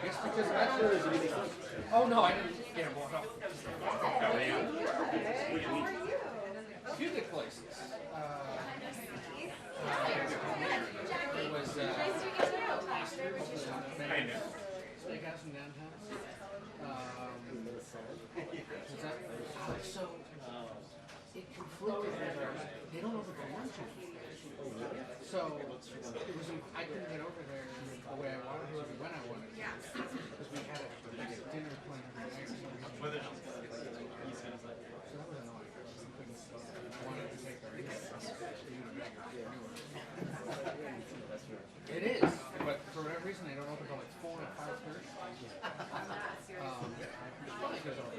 guess because actually, oh no, I didn't get it blown up. A few good places. There was steakhouse in downtown. So it conflicted with they don't open for lunch. So it was I couldn't get over there the way I wanted to when I wanted to. Because we had a dinner plan every night. So that was annoying. I wanted to take our It is, but for whatever reason they don't open until like 4 or 5:30. Probably because all the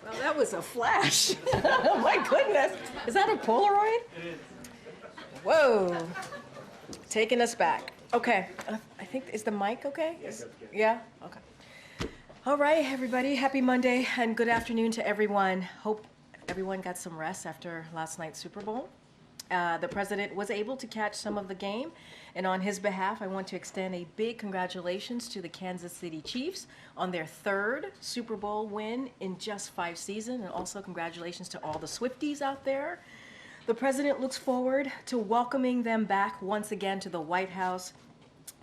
Well, that was a flash. Oh my goodness. Is that a Polaroid? It is. Whoa. Taking us back. Okay. I think, is the mic okay? Yeah? Okay. All right, everybody. Happy Monday and good afternoon to everyone. Hope everyone got some rest after last night's Super Bowl. The president was able to catch some of the game, and on his behalf, I want to extend a big congratulations to the Kansas City Chiefs on their 3rd Super Bowl win in just 5 seasons, and also congratulations to all the Swifties out there. The president looks forward to welcoming them back once again to the White House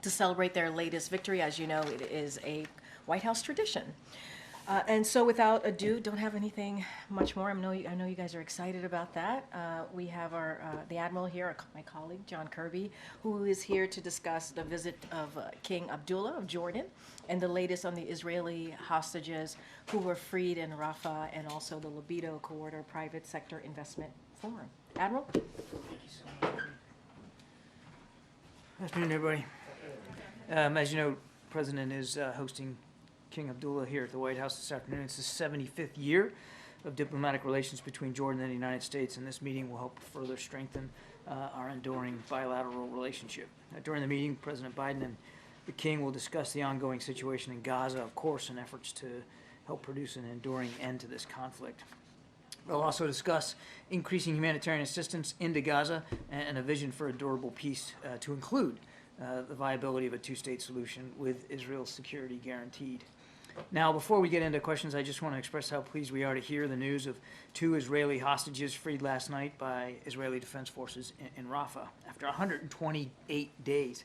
to celebrate their latest victory. As you know, it is a White House tradition. And so without ado, don't have anything much more. I know you guys are excited about that. We have the Admiral here, my colleague, John Kirby, who is here to discuss the visit of King Abdullah of Jordan and the latest on the Israeli hostages who were freed in Rafah, and also the Libido Corridor Private Sector Investment Forum. Admiral? Thank you so much. Good afternoon, everybody. As you know, the President is hosting King Abdullah here at the White House this afternoon. It's the 75th year of diplomatic relations between Jordan and the United States, and this meeting will help further strengthen our enduring bilateral relationship. During the meeting, President Biden and the King will discuss the ongoing situation in Gaza, of course, and efforts to help produce an enduring end to this conflict. They'll also discuss increasing humanitarian assistance into Gaza and a vision for a durable peace to include the viability of a two-state solution with Israel's security guaranteed. Now, before we get into questions, I just want to express how pleased we are to hear the news of 2 Israeli hostages freed last night by Israeli Defense Forces in Rafah after 128 days.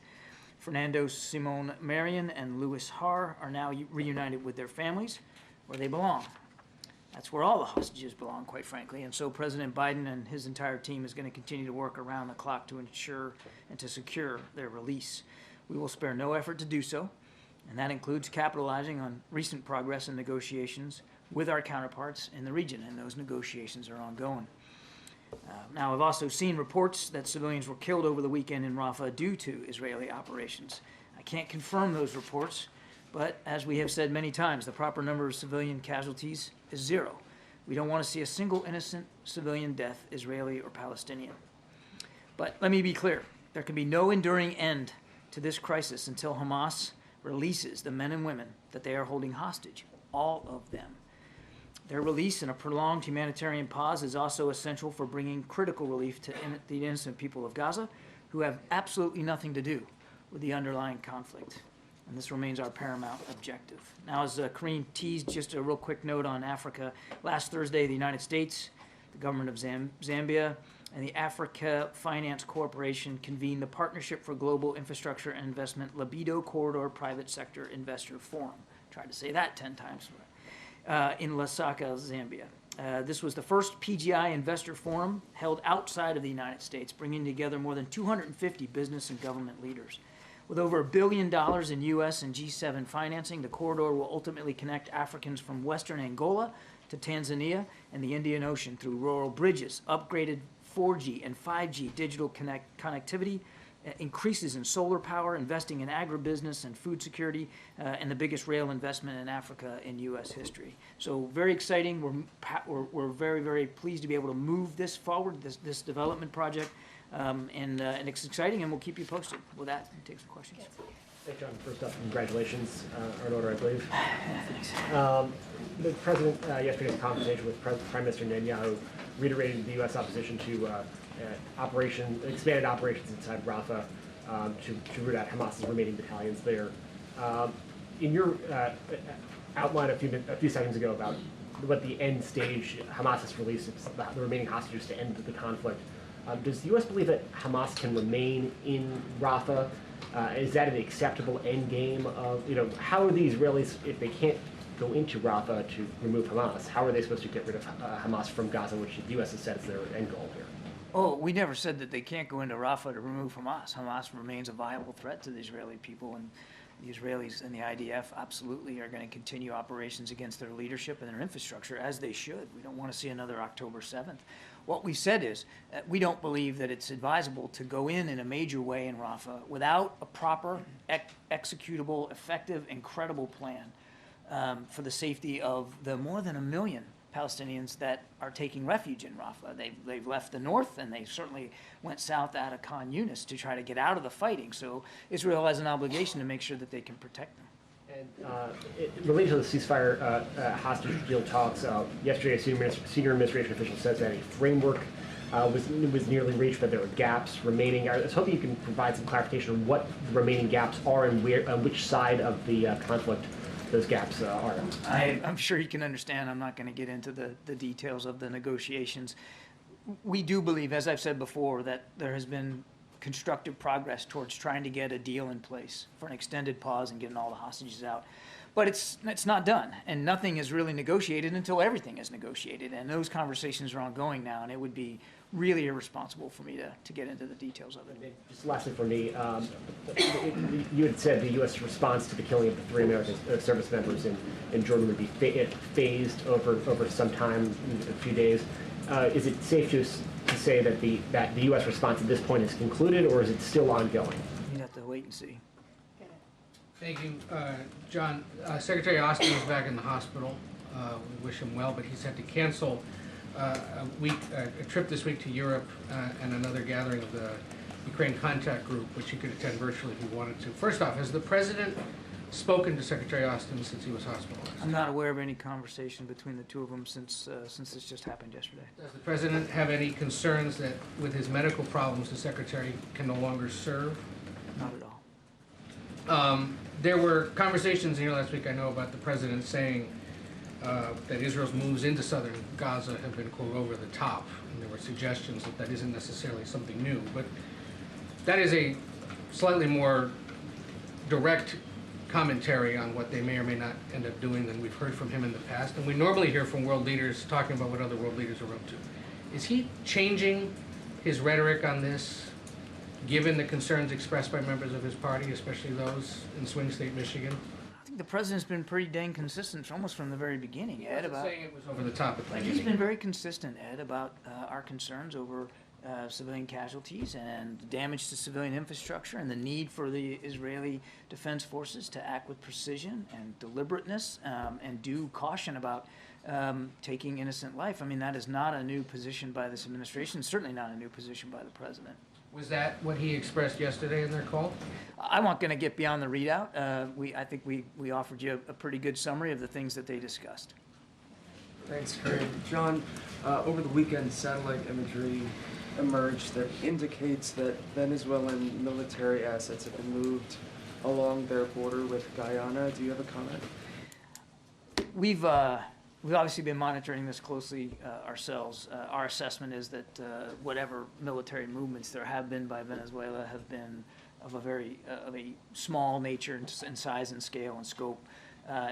Fernando Simon Marion and Louis Har are now reunited with their families where they belong. That's where all the hostages belong, quite frankly. And so President Biden and his entire team is going to continue to work around the clock to ensure and to secure their release. We will spare no effort to do so, and that includes capitalizing on recent progress in negotiations with our counterparts in the region, and those negotiations are ongoing. Now, I've also seen reports that civilians were killed over the weekend in Rafah due to Israeli operations. I can't confirm those reports, but as we have said many times, the proper number of civilian casualties is 0. We don't want to see a single innocent civilian death, Israeli or Palestinian. But let me be clear, there can be no enduring end to this crisis until Hamas releases the men and women that they are holding hostage, all of them. Their release and a prolonged humanitarian pause is also essential for bringing critical relief to the innocent people of Gaza, who have absolutely nothing to do with the underlying conflict. And this remains our paramount objective. Now, as Karine teased, just a real quick note on Africa. Last Thursday, the United States, the government of Zambia, and the Africa Finance Corporation convened the Partnership for Global Infrastructure and Investment Libido Corridor Private Sector Investor Forum. Tried to say that 10 times. In Lusaka, Zambia. This was the first PGI investor forum held outside of the United States, bringing together more than 250 business and government leaders. With over $1 billion in U.S. and G7 financing, the corridor will ultimately connect Africans from western Angola to Tanzania and the Indian Ocean through rural bridges, upgraded 4G and 5G digital connectivity, increases in solar power, investing in agribusiness and food security, and the biggest rail investment in Africa in U.S. history. So very exciting. We're very, very pleased to be able to move this forward, this development project, and it's exciting, and we'll keep you posted. With that, we'll take some questions. Thanks, John. First up, congratulations are in order, I believe. Thanks. The President, yesterday's conversation with Prime Minister Netanyahu reiterated the U.S. opposition to expanded operations inside Rafah to root out Hamas's remaining battalions there. In your outline a few seconds ago about what the end stage Hamas has released the remaining hostages to end the conflict, does the U.S. believe that Hamas can remain in Rafah? Is that an acceptable end game of, how are the Israelis, if they can't go into Rafah to remove Hamas, how are they supposed to get rid of Hamas from Gaza, which the U.S. has said is their end goal here? Oh, we never said that they can't go into Rafah to remove Hamas. Hamas remains a viable threat to the Israeli people, and the Israelis and the IDF absolutely are going to continue operations against their leadership and their infrastructure, as they should. We don't want to see another October 7th. What we said is we don't believe that it's advisable to go in a major way in Rafah without a proper, executable, effective, and credible plan for the safety of the more than 1 million Palestinians that are taking refuge in Rafah. They've left the north, and they certainly went south out of Khan Yunis to try to get out of the fighting. So Israel has an obligation to make sure that they can protect them. And related to the ceasefire hostage deal talks, yesterday a senior administration official says that a framework was nearly reached, but there are gaps remaining. I was hoping you can provide some clarification on what the remaining gaps are and which side of the conflict those gaps are. I'm sure you can understand. I'm not going to get into the details of the negotiations. We do believe, as I've said before, that there has been constructive progress towards trying to get a deal in place for an extended pause and getting all the hostages out. But it's not done, and nothing is really negotiated until everything is negotiated, and those conversations are ongoing now, and it would be really irresponsible for me to get into the details of it. Just lastly for me, you had said the U.S. response to the killing of the 3 American service members in Jordan would be phased over some time, a few days. Is it safe to say that the U.S. response at this point is concluded, or is it still ongoing? You have to wait and see. Thank you, John. Secretary Austin is back in the hospital. We wish him well, but he's had to cancel a trip this week to Europe and another gathering of the Ukraine Contact Group, which he could attend virtually if he wanted to. First off, has the President spoken to Secretary Austin since he was hospitalized? I'm not aware of any conversation between the two of them since this just happened yesterday. Does the President have any concerns that with his medical problems the Secretary can no longer serve? Not at all. There were conversations here last week, I know, about the President saying that Israel's moves into southern Gaza have been, quote, over the top. And there were suggestions that isn't necessarily something new. But that is a slightly more direct commentary on what they may or may not end up doing than we've heard from him in the past. And we normally hear from world leaders talking about what other world leaders are up to. Is he changing his rhetoric on this, given the concerns expressed by members of his party, especially those in swing state Michigan? I think the President's been pretty dang consistent almost from the very beginning, Ed. About saying it was over the top at the he's beginning. been very consistent, Ed, about our concerns over civilian casualties and damage to civilian infrastructure and the need for the Israeli Defense Forces to act with precision and deliberateness and due caution about taking innocent life. I mean, that is not a new position by this administration, certainly not a new position by the President. Was that what he expressed yesterday in their call? I'm not going to get beyond the readout. I think we offered you a pretty good summary of the things that they discussed. Thanks, Karine. John, over the weekend, satellite imagery emerged that indicates that Venezuelan military assets have been moved along their border with Guyana. Do you have a comment? We've obviously been monitoring this closely ourselves. Our assessment is that whatever military movements there have been by Venezuela have been of a small nature and size and scale and scope.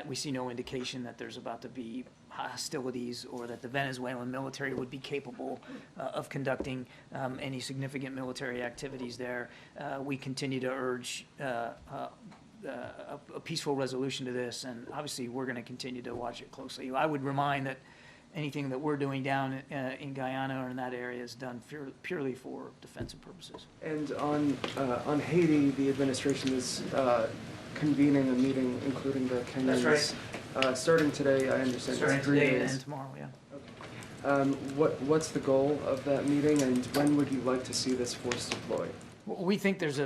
We see no indication that there's about to be hostilities or that the Venezuelan military would be capable of conducting any significant military activities there. We continue to urge a peaceful resolution to this, and obviously we're going to continue to watch it closely. I would remind that anything that we're doing down in Guyana or in that area is done purely for defensive purposes. And on Haiti, the administration is convening a meeting, including the Kenyans. That's right. Starting today, I understand. Starting today and tomorrow, yeah. Okay. What's the goal of that meeting, and when would you like to see this force deployed? Well, we think there's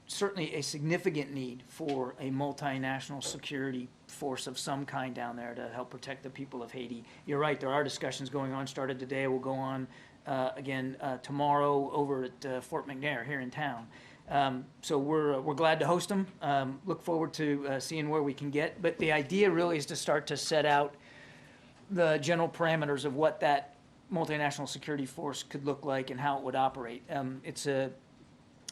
certainly a significant need for a multinational security force of some kind down there to help protect the people of Haiti. You're right, there are discussions going on, started today, will go on again tomorrow over at Fort McNair here in town. So we're glad to host them. Look forward to seeing where we can get. But the idea really is to start to set out the general parameters of what that multinational security force could look like and how it would operate. It's a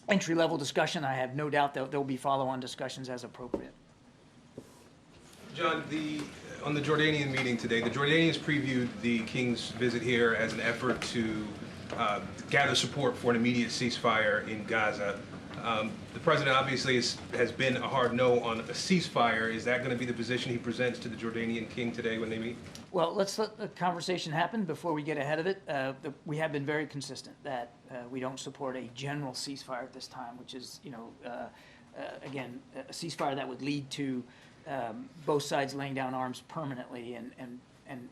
entry-level discussion. I have no doubt that there will be follow-on discussions as appropriate. John, on the Jordanian meeting today, the Jordanians previewed the King's visit here as an effort to gather support for an immediate ceasefire in Gaza. The president obviously has been a hard no on a ceasefire. Is that going to be the position he presents to the Jordanian king today when they meet? Well, let's let the conversation happen before we get ahead of it. We have been very consistent that we don't support a general ceasefire at this time, which is, again, a ceasefire that would lead to both sides laying down arms permanently and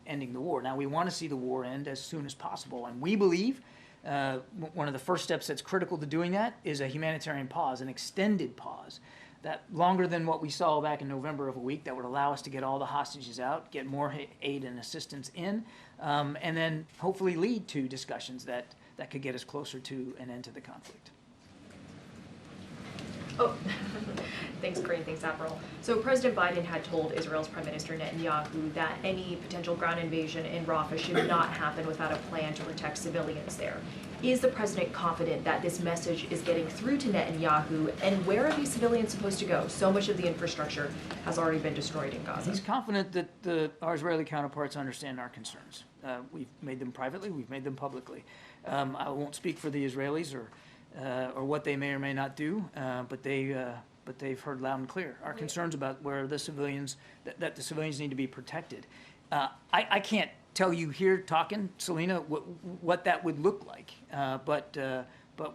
ending the war. Now, we want to see the war end as soon as possible, and we believe one of the first steps that's critical to doing that is a humanitarian pause, an extended pause, that longer than what we saw back in November of a week, that would allow us to get all the hostages out, get more aid and assistance in, and then hopefully lead to discussions that could get us closer to an end to the conflict. Oh, thanks, Karine. Thanks, Admiral. So President Biden had told Israel's Prime Minister Netanyahu that any potential ground invasion in Rafah should not happen without a plan to protect civilians there. Is the president confident that this message is getting through to Netanyahu, and where are these civilians supposed to go? So much of the infrastructure has already been destroyed in Gaza. He's confident that our Israeli counterparts understand our concerns. We've made them privately, we've made them publicly. I won't speak for the Israelis or what they may or may not do, but they've heard loud and clear our concerns about where the civilians, that the civilians need to be protected. I can't tell you here talking, Selena, what that would look like, but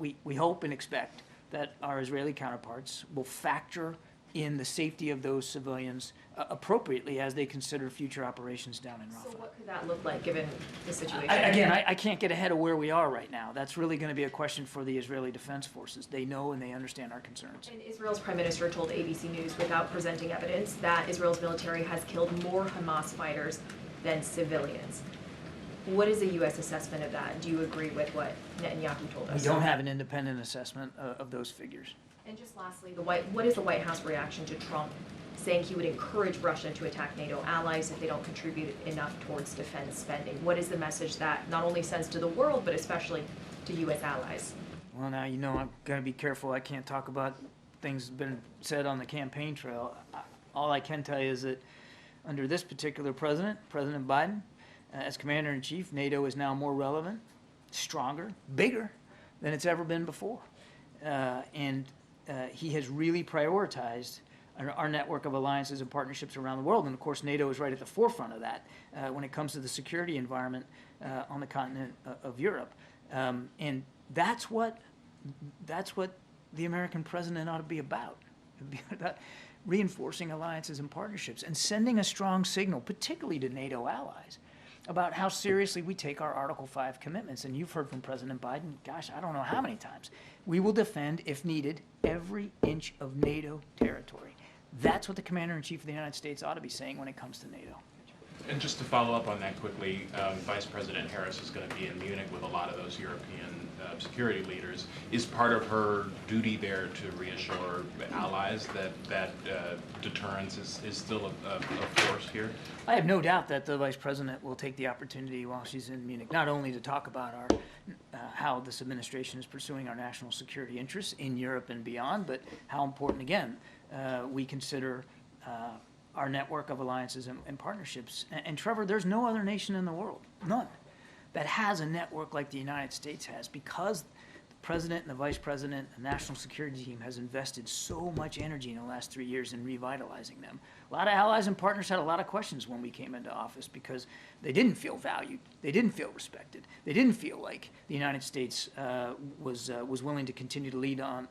we hope and expect that our Israeli counterparts will factor in the safety of those civilians appropriately as they consider future operations down in Rafah. So what could that look like given the situation? I can't get ahead of where we are right now. That's really going to be a question for the Israeli Defense Forces. They know and they understand our concerns. And Israel's Prime Minister told ABC News, without presenting evidence, that Israel's military has killed more Hamas fighters than civilians. What is the U.S. assessment of that? Do you agree with what Netanyahu told us? We don't have an independent assessment of those figures. And just lastly, what is the White House reaction to Trump saying he would encourage Russia to attack NATO allies if they don't contribute enough towards defense spending? What is the message that not only sends to the world, but especially to U.S. allies? Well, now, I'm going to be careful. I can't talk about things that have been said on the campaign trail. All I can tell you is that under this particular president, President Biden, as Commander-in-Chief, NATO is now more relevant, stronger, bigger than it's ever been before. He has really prioritized our network of alliances and partnerships around the world. And of course, NATO is right at the forefront of that when it comes to the security environment on the continent of Europe. And that's what the American president ought to be about. It'd be about reinforcing alliances and partnerships and sending a strong signal, particularly to NATO allies, about how seriously we take our Article 5 commitments. And you've heard from President Biden, gosh, I don't know how many times. We will defend, if needed, every inch of NATO territory. That's what the Commander-in-Chief of the United States ought to be saying when it comes to NATO. And just to follow up on that quickly, Vice President Harris is going to be in Munich with a lot of those European security leaders. Is part of her duty there to reassure allies that deterrence is still a force here? I have no doubt that the Vice President will take the opportunity while she's in Munich, not only to talk about how this administration is pursuing our national security interests in Europe and beyond, but how important, again, we consider our network of alliances and partnerships. And Trevor, there's no other nation in the world, none, that has a network like the United States has, because the President and the Vice President and the National Security Team has invested so much energy in the last 3 years in revitalizing them. A lot of allies and partners had a lot of questions when we came into office because they didn't feel valued, they didn't feel respected, they didn't feel like the United States was willing to continue to lead on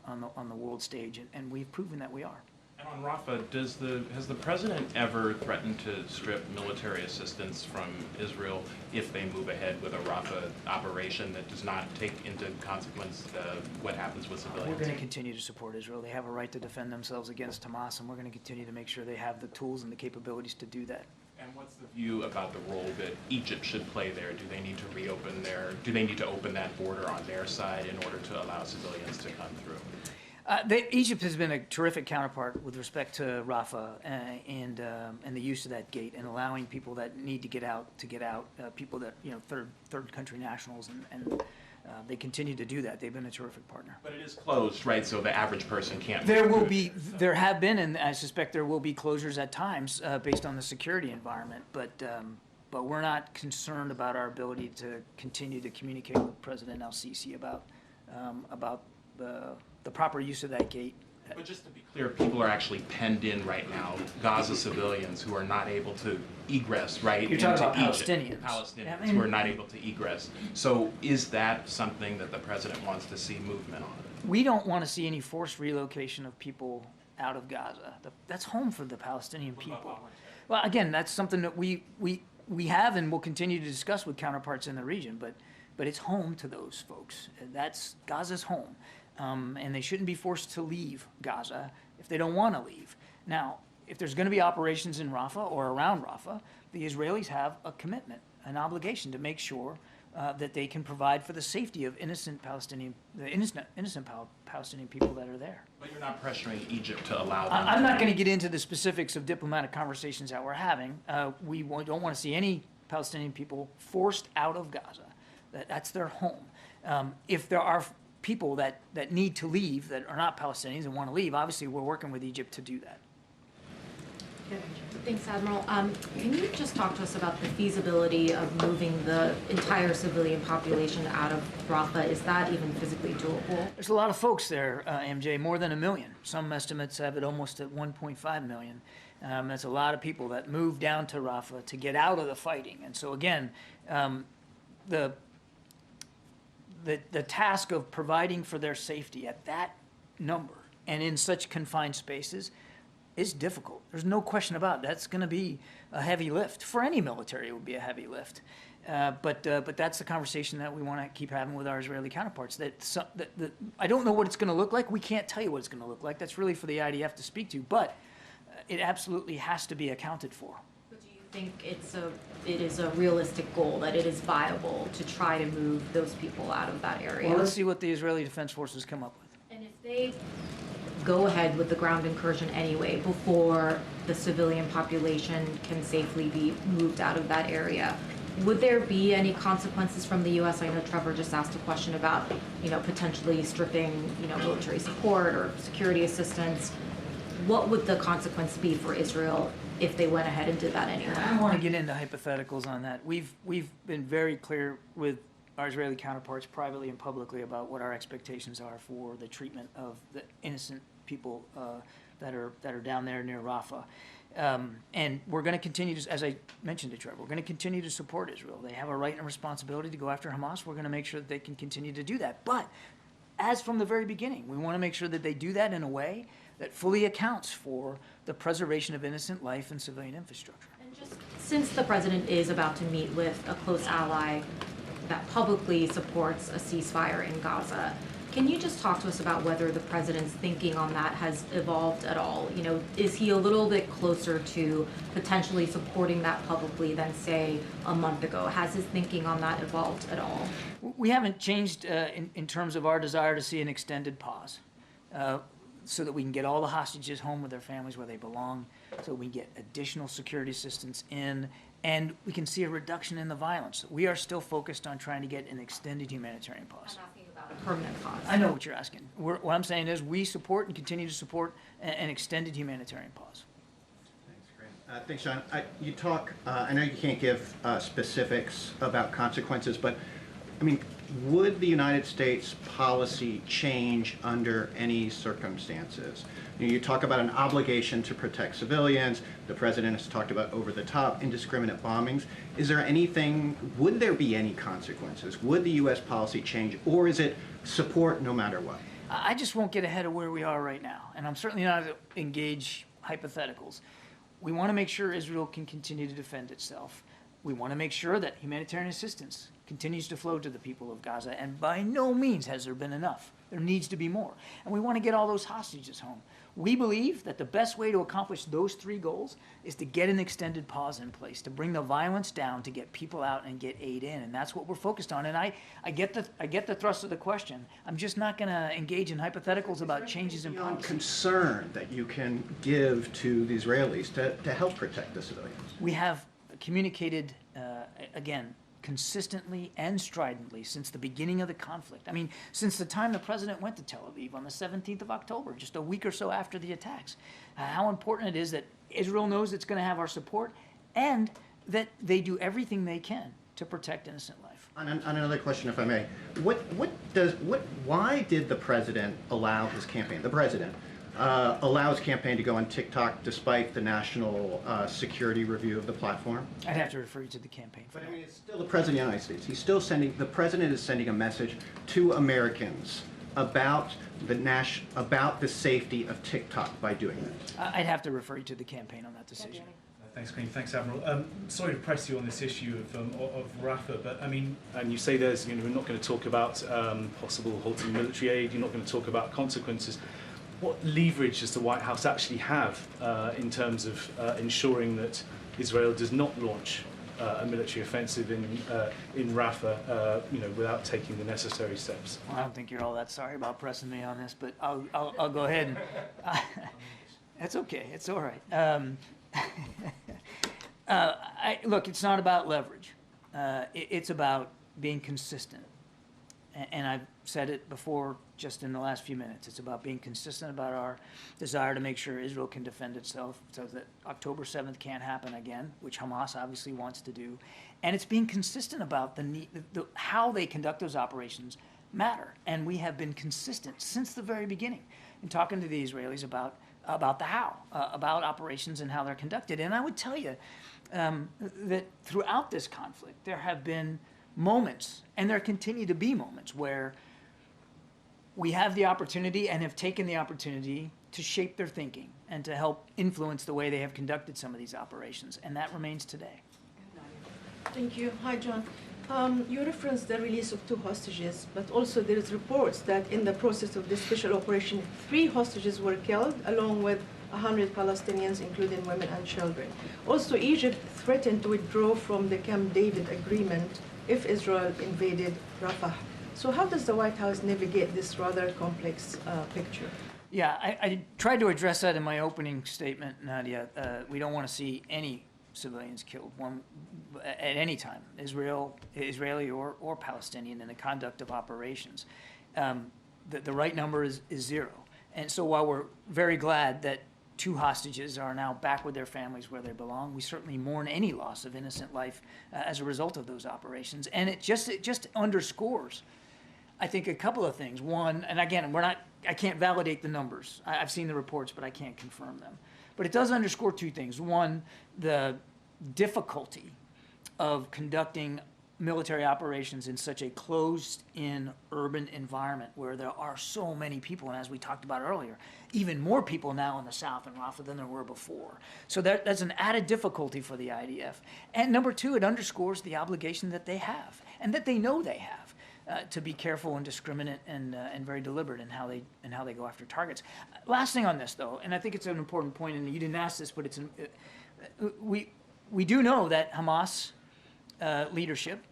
the world stage, and we've proven that we are. And on Rafah, has the president ever threatened to strip military assistance from Israel if they move ahead with a Rafah operation that does not take into consequence what happens with civilians? We're going to continue to support Israel. They have a right to defend themselves against Hamas, and we're going to continue to make sure they have the tools and the capabilities to do that. And And what's the view about the role that Egypt should play there? Do they need to do they need to open that border on their side in order to allow civilians to come through? Egypt has been a terrific counterpart with respect to Rafah and the use of that gate and allowing people that need to get out, people that, third country nationals, and they continue to do that. They've been a terrific partner. But it is closed, right? So the average person can't. There have been, and I suspect there will be closures at times based on the security environment. But we're not concerned about our ability to continue to communicate with President El-Sisi about the proper use of that gate. But just to be clear, people are actually penned in right now, Gaza civilians who are not able to egress, right? You're talking about into Palestinians. Egypt. Palestinians who are not able to egress. So is that something that the president wants to see movement on? We don't want to see any forced relocation of people out of Gaza. That's home for the Palestinian people. Well, again, that's something that we have and will continue to discuss with counterparts in the region, but it's home to those folks. That's Gaza's home. And they shouldn't be forced to leave Gaza if they don't want to leave. Now, if there's going to be operations in Rafah or around Rafah, the Israelis have a commitment, an obligation to make sure that they can provide for the safety of innocent Palestinian people that are there. But you're not pressuring Egypt to allow them. I'm not going to get into the specifics of diplomatic conversations that we're having. We don't want to see any Palestinian people forced out of Gaza. That's their home. If there are people that need to leave that are not Palestinians and want to leave, obviously we're working with Egypt to do that. Thanks, Admiral. Can you just talk to us about the feasibility of moving the entire civilian population out of Rafah? Is that even physically doable? There's a lot of folks there, MJ, more than 1 million. Some estimates have it almost at 1.5 million. That's a lot of people that move down to Rafah to get out of the fighting. And so again, the task of providing for their safety at that number and in such confined spaces is difficult. There's no question about it. That's going to be a heavy lift. For any military, it would be a heavy lift. But that's the conversation that we want to keep having with our Israeli counterparts. I don't know what it's going to look like. We can't tell you what it's going to look like. That's really for the IDF to speak to. But it absolutely has to be accounted for. Think it is a realistic goal, that it is viable to try to move those people out of that area? Well, let's see what the Israeli Defense Forces come up with. And if they go ahead with the ground incursion anyway, before the civilian population can safely be moved out of that area, would there be any consequences from the U.S.? I know Trevor just asked a question about, potentially stripping, military support or security assistance. What would the consequence be for Israel if they went ahead and did that anyway? I don't want to get into hypotheticals on that. We've been very clear with our Israeli counterparts privately and publicly about what our expectations are for the treatment of the innocent people that are down there near Rafah. And we're going to continue to, as I mentioned to Trevor, we're going to continue to support Israel. They have a right and a responsibility to go after Hamas. We're going to make sure that they can continue to do that. But as from the very beginning, we want to make sure that they do that in a way that fully accounts for the preservation of innocent life and civilian infrastructure. And just since the president is about to meet with a close ally that publicly supports a ceasefire in Gaza, can you just talk to us about whether the president's thinking on that has evolved at all? Is he a little bit closer to potentially supporting that publicly than, say, a month ago? Has his thinking on that evolved at all? We haven't changed in terms of our desire to see an extended pause. So that we can get all the hostages home with their families where they belong, so we can get additional security assistance in, and we can see a reduction in the violence. We are still focused on trying to get an extended humanitarian pause. I'm asking about a permanent pause. I know what you're asking. What I'm saying is we support and continue to support an extended humanitarian pause. Thanks, Karine. Thanks, John. You talk, I know you can't give specifics about consequences, but I mean, would the United States policy change under any circumstances? You talk about an obligation to protect civilians. The president has talked about over-the-top, indiscriminate bombings. Is there anything, would there be any consequences? Would the U.S. policy change, or is it support no matter what? I just won't get ahead of where we are right now, and I'm certainly not to engage hypotheticals. We want to make sure Israel can continue to defend itself. We want to make sure that humanitarian assistance continues to flow to the people of Gaza, and by no means has there been enough. There needs to be more. And we want to get all those hostages home. We believe that the best way to accomplish those three goals is to get an extended pause in place, to bring the violence down, to get people out and get aid in. And that's what we're focused on. And I get the thrust of the question. I'm just not going to engage in hypotheticals about changes in policy. Concern that you can give to the Israelis to help protect the civilians? We have communicated, again, consistently and stridently since the beginning of the conflict. I mean, since the time the president went to Tel Aviv on the 17th of October, just a week or so after the attacks, how important it is that Israel knows it's going to have our support and that they do everything they can to protect innocent life. On another question, if I may, why did the president allow his campaign, allow his campaign to go on TikTok despite the national security review of the platform? I'd have to refer you to the campaign. But I mean, it's still the president of the United States. He's still the president is sending a message to Americans about the safety of TikTok by doing this. I'd have to refer you to the campaign on that decision. Thanks, Karine. Thanks, Admiral. Sorry to press you on this issue of Rafah, but I mean, and you say there's, we're not going to talk about possible halting military aid. You're not going to talk about consequences. What leverage does the White House actually have in terms of ensuring that Israel does not launch a military offensive in Rafah, without taking the necessary steps? Well, I don't think you're all that sorry about pressing me on this, but I'll go ahead and. That's okay. It's all right. Look, it's not about leverage. It's about being consistent. And I've said it before just in the last few minutes. It's about being consistent about our desire to make sure Israel can defend itself so that October 7th can't happen again, which Hamas obviously wants to do. And it's being consistent about how they conduct those operations matter. And we have been consistent since the very beginning in talking to the Israelis about the how, about operations and how they're conducted. And I would tell you that throughout this conflict, there have been moments, and there continue to be moments, where we have the opportunity and have taken the opportunity to shape their thinking and to help influence the way they have conducted some of these operations. And that remains today. Thank you. Hi, John. You referenced the release of 2 hostages, but also there is reports that in the process of this special operation, 3 hostages were killed, along with 100 Palestinians, including women and children. Also, Egypt threatened to withdraw from the Camp David agreement if Israel invaded Rafah. So how does the White House navigate this rather complex picture? Yeah, I tried to address that in my opening statement, Nadia. We don't want to see any civilians killed at any time, Israeli or Palestinian, in the conduct of operations. The right number is 0. And so while we're very glad that 2 hostages are now back with their families where they belong, we certainly mourn any loss of innocent life as a result of those operations. And it just underscores, I think, a couple of things. One, and again, I can't validate the numbers. I've seen the reports, but I can't confirm them. But it does underscore 2 things. One, the difficulty of conducting military operations in such a closed-in urban environment where there are so many people, and as we talked about earlier, even more people now in the south in Rafah than there were before. So that's an added difficulty for the IDF. And number 2, it underscores the obligation that they have, and that they know they have, to be careful and discriminate and very deliberate in how they go after targets. Last thing on this, though, and I think it's an important point, and you didn't ask this, but we do know that Hamas leadership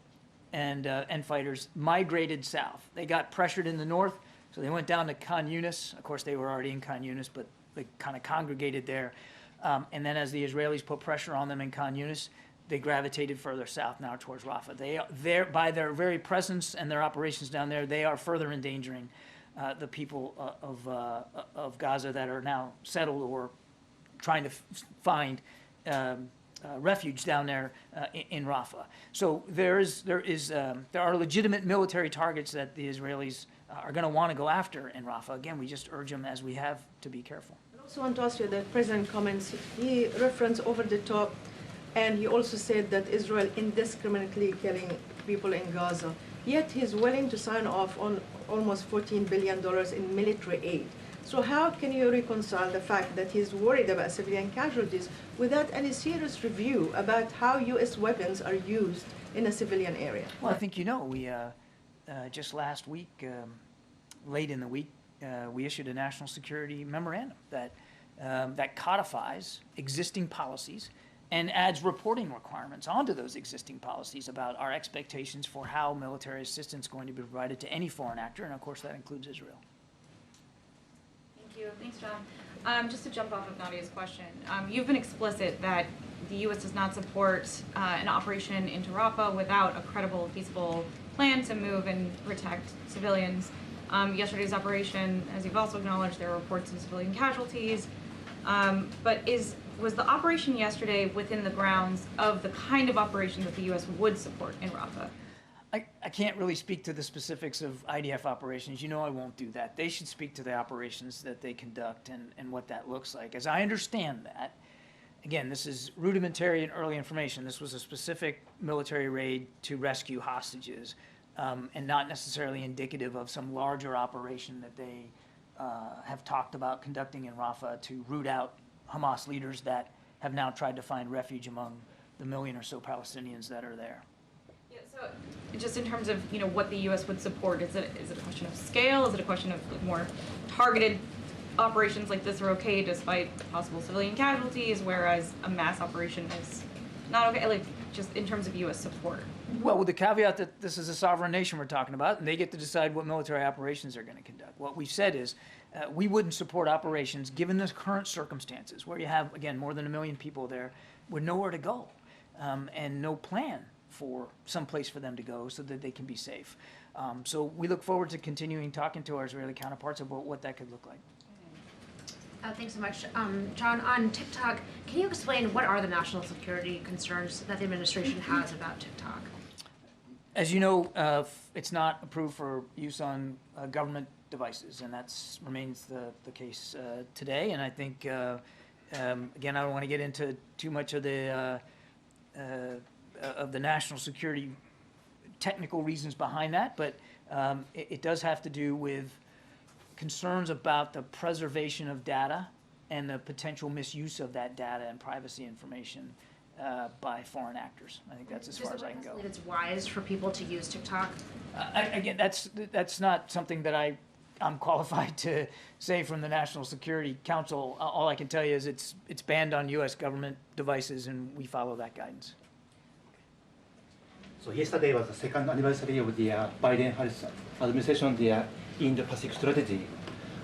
and fighters migrated south. They got pressured in the north, so they went down to Khan Yunis. Of course, they were already in Khan Yunis, but they kind of congregated there. And then as the Israelis put pressure on them in Khan Yunis, they gravitated further south now towards Rafah. By their very presence and their operations down there, they are further endangering the people of Gaza that are now settled or trying to find refuge down there in Rafah. So there are legitimate military targets that the Israelis are going to want to go after in Rafah. Again, we just urge them, as we have, to be careful. I also want to ask you that President comments, he referenced over the top, and he also said that Israel indiscriminately killing people in Gaza. Yet he's willing to sign off on almost $14 billion in military aid. So how can you reconcile the fact that he's worried about civilian casualties without any serious review about how U.S. weapons are used in a civilian area? Well, I think we just last week late in the week, we issued a national security memorandum that codifies existing policies and adds reporting requirements onto those existing policies about our expectations for how military assistance is going to be provided to any foreign actor, and of course that includes Israel. Thank you. Thanks, John. Just to jump off of Nadia's question, you've been explicit that the U.S. does not support an operation into Rafah without a credible, feasible plan to move and protect civilians. Yesterday's operation, as you've also acknowledged, there were reports of civilian casualties. But was the operation yesterday within the grounds of the kind of operation that the U.S. would support in Rafah? I can't really speak to the specifics of IDF operations. You know I won't do that. They should speak to the operations that they conduct and what that looks like. As I understand that, again, this is rudimentary and early information. This was a specific military raid to rescue hostages and not necessarily indicative of some larger operation that they have talked about conducting in Rafah to root out Hamas leaders that have now tried to find refuge among the million or so Palestinians that are there. Yeah, so just in terms of what the U.S. would support, is it a question of scale? Is it a question of more targeted operations like this are okay despite possible civilian casualties, whereas a mass operation is not okay? Like just in terms of U.S. support. Well, with the caveat that this is a sovereign nation we're talking about, and they get to decide what military operations they're going to conduct. What we've said is we wouldn't support operations given the current circumstances where you have, again, more than 1 million people there with nowhere to go and no plan for some place for them to go so that they can be safe. So we look forward to continuing talking to our Israeli counterparts about what that could look like. Thanks so much. John, on TikTok, can you explain what are the national security concerns that the administration has about TikTok? As you know, it's not approved for use on government devices, and that remains the case today. And I think, again, I don't want to get into too much of the national security technical reasons behind that, but it does have to do with concerns about the preservation of data and the potential misuse of that data and privacy information by foreign actors. I think that's as far as I can go. It's wise for people to use TikTok? Again, that's not something that I'm qualified to say from the National Security Council. All I can tell you is it's banned on U.S. government devices, and we follow that guidance. So yesterday was the second anniversary of the Biden-Harris administration, the Indo-Pacific strategy.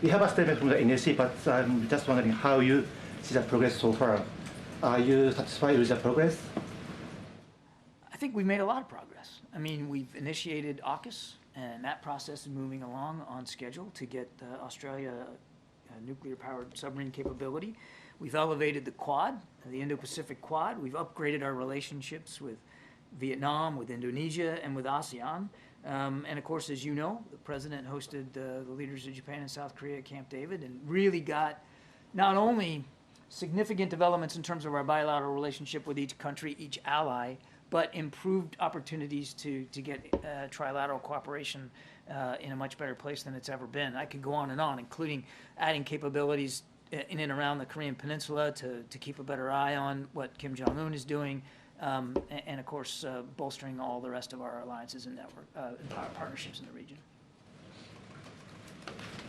We have a statement from the NSC, but I'm just wondering how you see the progress so far. Are you satisfied with the progress? I think we've made a lot of progress. I mean, we've initiated AUKUS, and that process is moving along on schedule to get Australia nuclear-powered submarine capability. We've elevated the Quad, the Indo-Pacific Quad. We've upgraded our relationships with Vietnam, with Indonesia, and with ASEAN. And of course, as you know, the president hosted the leaders of Japan and South Korea at Camp David and really got not only significant developments in terms of our bilateral relationship with each country, each ally, but improved opportunities to get trilateral cooperation in a much better place than it's ever been. I could go on, including adding capabilities in and around the Korean Peninsula to keep a better eye on what Kim Jong-un is doing, and of course, bolstering all the rest of our alliances and network and partnerships in the region.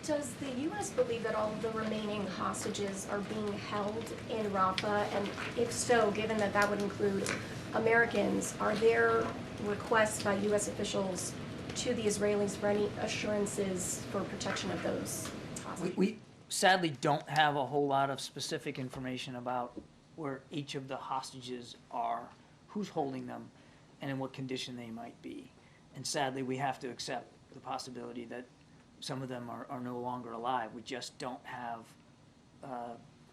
Does the U.S. believe that all of the remaining hostages are being held in Rafah? And if so, given that that would include Americans, are there requests by U.S. officials to the Israelis for any assurances for protection of those hostages? We sadly don't have a whole lot of specific information about where each of the hostages are, who's holding them, and in what condition they might be. And sadly, we have to accept the possibility that some of them are no longer alive. We just don't have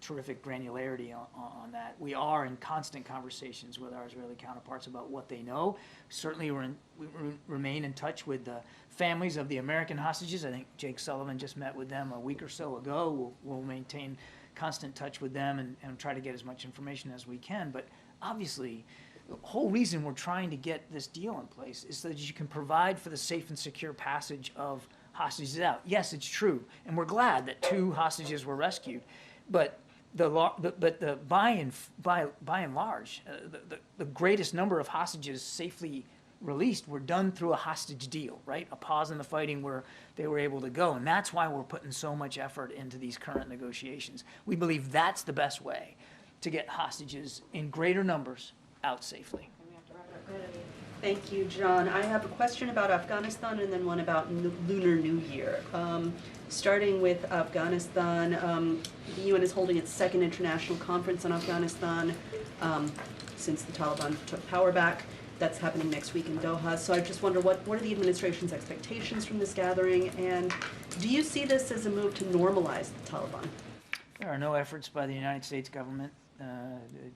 terrific granularity on that. We are in constant conversations with our Israeli counterparts about what they know. Certainly we remain in touch with the families of the American hostages. I think Jake Sullivan just met with them a week or so ago. We'll maintain constant touch with them and try to get as much information as we can. But obviously, the whole reason we're trying to get this deal in place is so that you can provide for the safe and secure passage of hostages out. Yes, it's true, and we're glad that 2 hostages were rescued, but by and large, the greatest number of hostages safely released were done through a hostage deal, right? A pause in the fighting where they were able to go. And that's why we're putting so much effort into these current negotiations. We believe that's the best way to get hostages in greater numbers out safely. Thank you, John. I have a question about Afghanistan and then one about Lunar New Year. Starting with Afghanistan, the UN is holding its second international conference on Afghanistan since the Taliban took power back. That's happening next week in Doha. So I just wonder, what are the administration's expectations from this gathering? And do you see this as a move to normalize the Taliban? There are no efforts by the United States government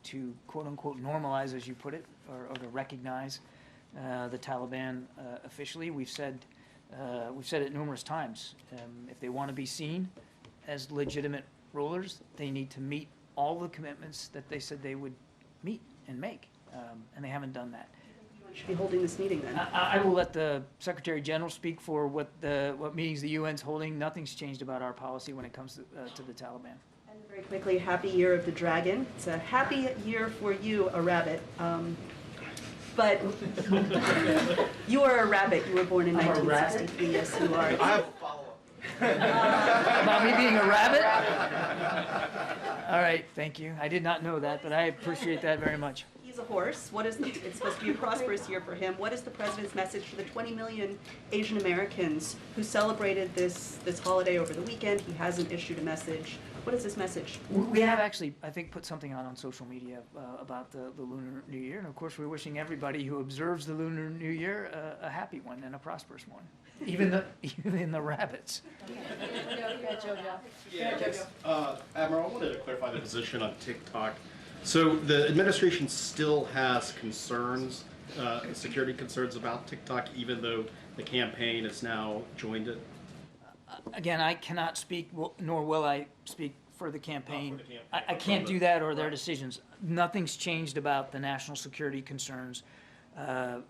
to quote-unquote normalize, as you put it, or to recognize the Taliban officially. We've said it numerous times. If they want to be seen as legitimate rulers, they need to meet all the commitments that they said they would meet and make, and they haven't done that. We should be holding this meeting then. I will let the Secretary General speak for what meetings the UN's holding. Nothing's changed about our policy when it comes to the Taliban. And very quickly, happy year of the dragon. It's a happy year for you, a rabbit. But you are a rabbit. You were born in 1963. Yes, you are. I have a follow-up. About me being a rabbit? All right, thank you. I did not know that, but I appreciate that very much. He's a horse. It's supposed to be a prosperous year for him. What is the president's message for the 20 million Asian Americans who celebrated this holiday over the weekend? He hasn't issued a message. What is this message? We have actually, I think, put something on social media about the Lunar New Year. And of course, we're wishing everybody who observes the Lunar New Year a happy one and a prosperous one. Even the rabbits. Yes. Admiral, I wanted to clarify the position on TikTok. So the administration still has concerns, security concerns about TikTok, even though the campaign has now joined it? Again, I cannot speak, nor will I speak for the campaign. I can't do that or their decisions. Nothing's changed about the national security concerns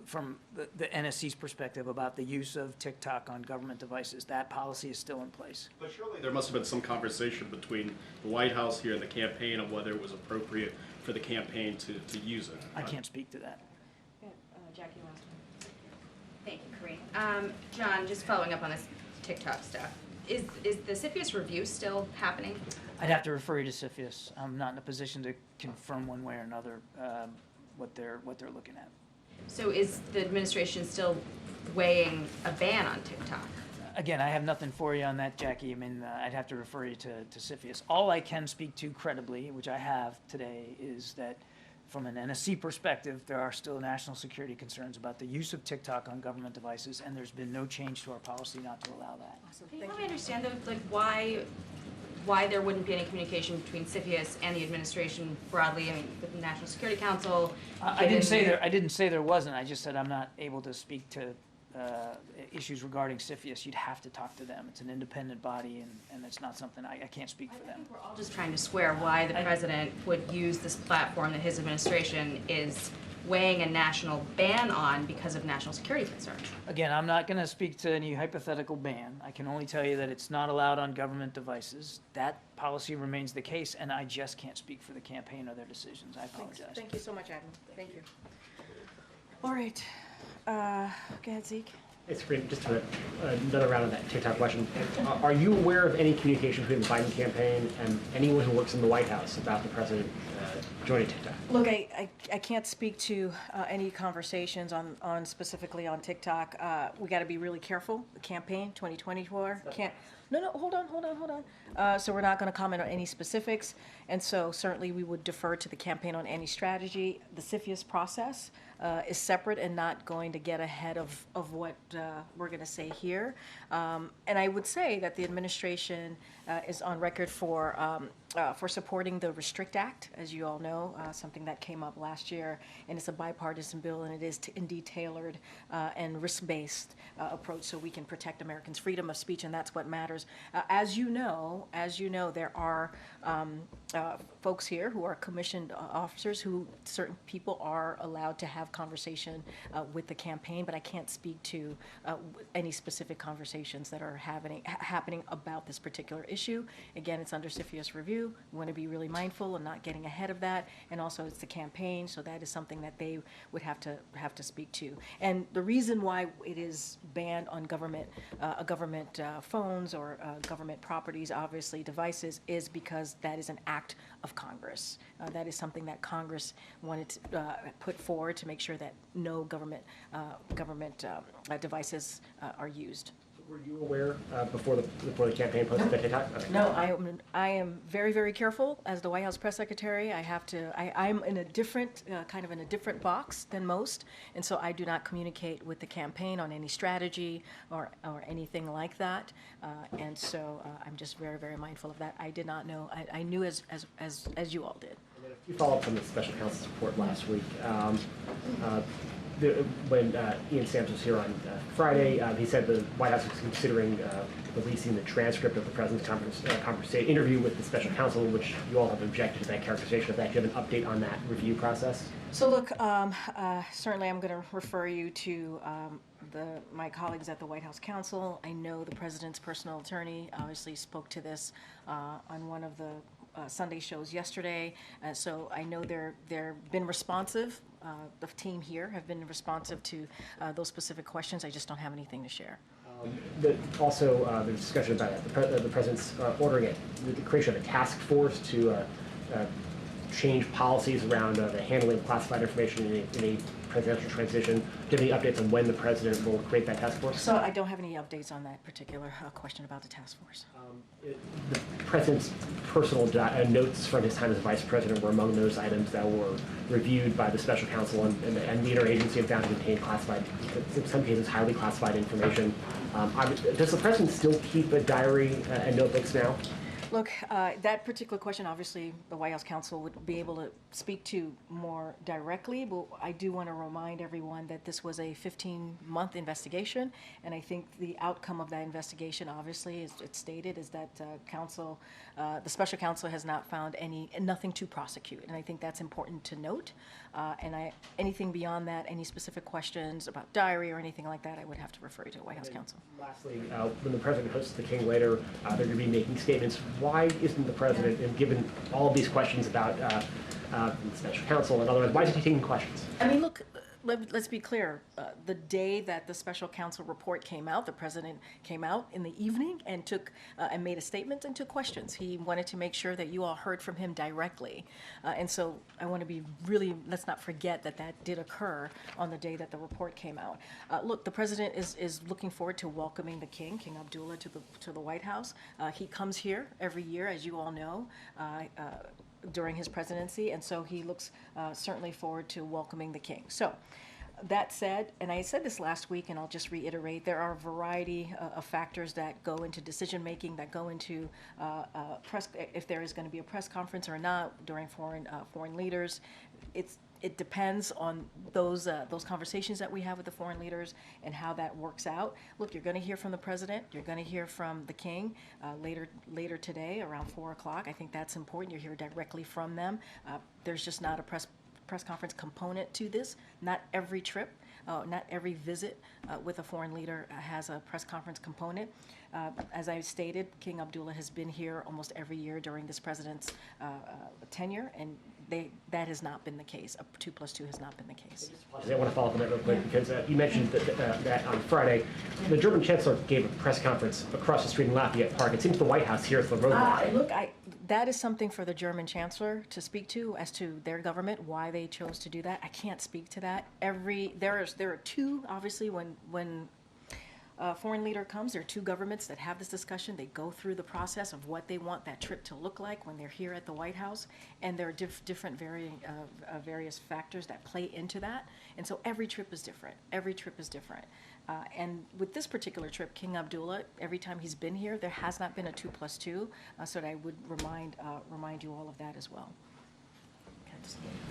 from the NSC's perspective about the use of TikTok on government devices. That policy is still in place. But surely there must have been some conversation between the White House here and the campaign on whether it was appropriate for the campaign to use it. I can't speak to that. Jackie, last one. Thank you, Karine. John, just following up on this TikTok stuff. Is the CFIUS review still happening? I'd have to refer you to CFIUS. I'm not in a position to confirm one way or another what they're looking at. So is the administration still weighing a ban on TikTok? Again, I have nothing for you on that, Jackie. I mean, I'd have to refer you to CFIUS. All I can speak to credibly, which I have today, is that from an NSC perspective, there are still national security concerns about the use of TikTok on government devices, and there's been no change to our policy not to allow that. Awesome. Can you help me understand, though, like why there wouldn't be any communication between CFIUS and the administration broadly? I mean, with the National Security Council. I didn't say there wasn't. I just said I'm not able to speak to issues regarding CFIUS. You'd have to talk to them. It's an independent body, and it's not something I can't speak for them. We're all just trying to square why the president would use this platform that his administration is weighing a national ban on because of national security concerns. Again, I'm not going to speak to any hypothetical ban. I can only tell you that it's not allowed on government devices. That policy remains the case, and I just can't speak for the campaign or their decisions. I apologize. Thank you so much, Admiral. Thank you. All right. Go ahead, Zeke. It's great. Just another round of that TikTok question. Are you aware of any communication between the Biden campaign and anyone who works in the White House about the president joining TikTok? Look, I can't speak to any conversations on specifically on TikTok. We got to be really careful. The campaign 2024 can't. No, hold on. So we're not going to comment on any specifics, and so certainly we would defer to the campaign on any strategy. The CFIUS process is separate and not going to get ahead of what we're going to say here. And I would say that the administration is on record for supporting the Restrict Act, as you all know, something that came up last year, and it's a bipartisan bill, and it is indeed tailored and risk-based approach so we can protect Americans' freedom of speech, and that's what matters. As you know, there are folks here who are commissioned officers who certain people are allowed to have conversation with the campaign, but I can't speak to any specific conversations that are happening about this particular issue. issue. Again, it's under CFIUS review. We want to be really mindful and not getting ahead of that. And also, it's the campaign, so that is something that they would have to speak to. And the reason why it is banned on government phones or government properties, obviously devices, is because that is an act of Congress. That is something that Congress wanted to put forward to make sure that no government devices are used. Were you aware before the campaign posted that TikTok? Okay. No, I am very, very careful as the White House press secretary. I'm in a different kind of in a different box than most, and so I do not communicate with the campaign on any strategy or anything like that. And so I'm just very, very mindful of that. I did not know. I knew as you all did. And then a few follow-ups on the special counsel's report last week. When Ian Sams was here on Friday, he said the White House was considering releasing the transcript of the president's interview with the special counsel, which you all have objected to that characterization of that. Do you have an update on that review process? So look, certainly I'm going to refer you to my colleagues at the White House Counsel. I know the president's personal attorney obviously spoke to this on one of the Sunday shows yesterday. So I know they're been responsive. The team here have been responsive to those specific questions. I just don't have anything to share. Also, there's discussion about the president's ordering the creation of a task force to change policies around the handling of classified information in a presidential transition. Do you have any updates on when the president will create that task force? So I don't have any updates on that particular question about the task force. The president's personal notes from his time as vice president were among those items that were reviewed by the special counsel and the interagency have found to contain classified, in some cases, highly classified information. Does the president still keep a diary and notebooks now? Look, that particular question, obviously, the White House counsel would be able to speak to more directly, but I do want to remind everyone that this was a 15-month investigation, and I think the outcome of that investigation, obviously, as it's stated, is that the special counsel has not found nothing to prosecute, and I think that's important to note. Anything beyond that, any specific questions about diary or anything like that, I would have to refer you to the White House counsel. Lastly, when the president hosts the king later, they're going to be making statements. Why isn't the president, and given all of these questions about the special counsel and otherwise, why is he taking questions? I mean, look, let's be clear. The day that the special counsel report came out, the president came out in the evening and took and made a statement and took questions. He wanted to make sure that you all heard from him directly. And so I want to be really, let's not forget that that did occur on the day that the report came out. Look, the president is looking forward to welcoming the King Abdullah, to the White House. He comes here every year, as you all know, during his presidency, and so he looks certainly forward to welcoming the King. So that said, and I said this last week, and I'll just reiterate, there are a variety of factors that go into decision making, that go into if there is going to be a press conference or not during foreign leaders. It depends on those conversations that we have with the foreign leaders and how that works out. Look, you're going to hear from the president. You're going to hear from the King later today around 4 o'clock. I think that's important. You hear directly from them. There's just not a press conference component to this. Not every trip, not every visit with a foreign leader has a press conference component. As I stated, King Abdullah has been here almost every year during this president's tenure, and that has not been the case. 2+2 has not been the case. I want to follow up on that real quick because you mentioned that on Friday, the German chancellor gave a press conference across the street in Lafayette Park. It seems the White House here is the roadblock. Look, that is something for the German chancellor to speak to as to their government, why they chose to do that. I can't speak to that. There are two, obviously, when a foreign leader comes, there are two governments that have this discussion. They go through the process of what they want that trip to look like when they're here at the White House, and there are different various factors that play into that. And so every trip is different. Every trip is different. And with this particular trip, King Abdullah, every time he's been here, there has not been a 2+2. So I would remind you all of that as well.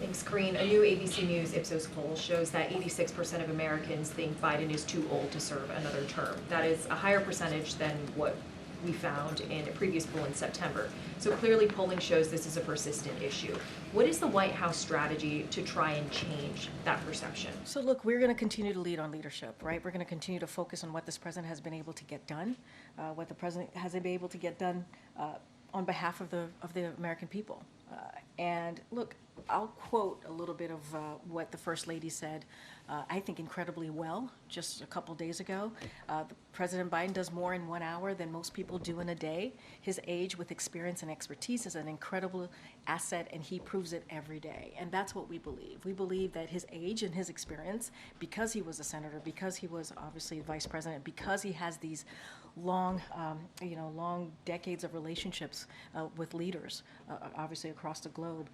Thanks, Karine. A new ABC News Ipsos poll shows that 86% of Americans think Biden is too old to serve another term. That is a higher percentage than what we found in a previous poll in September. So clearly polling shows this is a persistent issue. What is the White House strategy to try and change that perception? So look, we're going to continue to lead on leadership, right? We're going to continue to focus on what this president has been able to get done, what the president has been able to get done on behalf of the American people. And look, I'll quote a little bit of what the First Lady said, I think incredibly well, just a couple days ago. President Biden does more in 1 hour than most people do in a day. His age with experience and expertise is an incredible asset, and he proves it every day. And that's what we believe. We believe that his age and his experience, because he was a senator, because he was obviously vice president, because he has these long, long decades of relationships with leaders, obviously across the globe.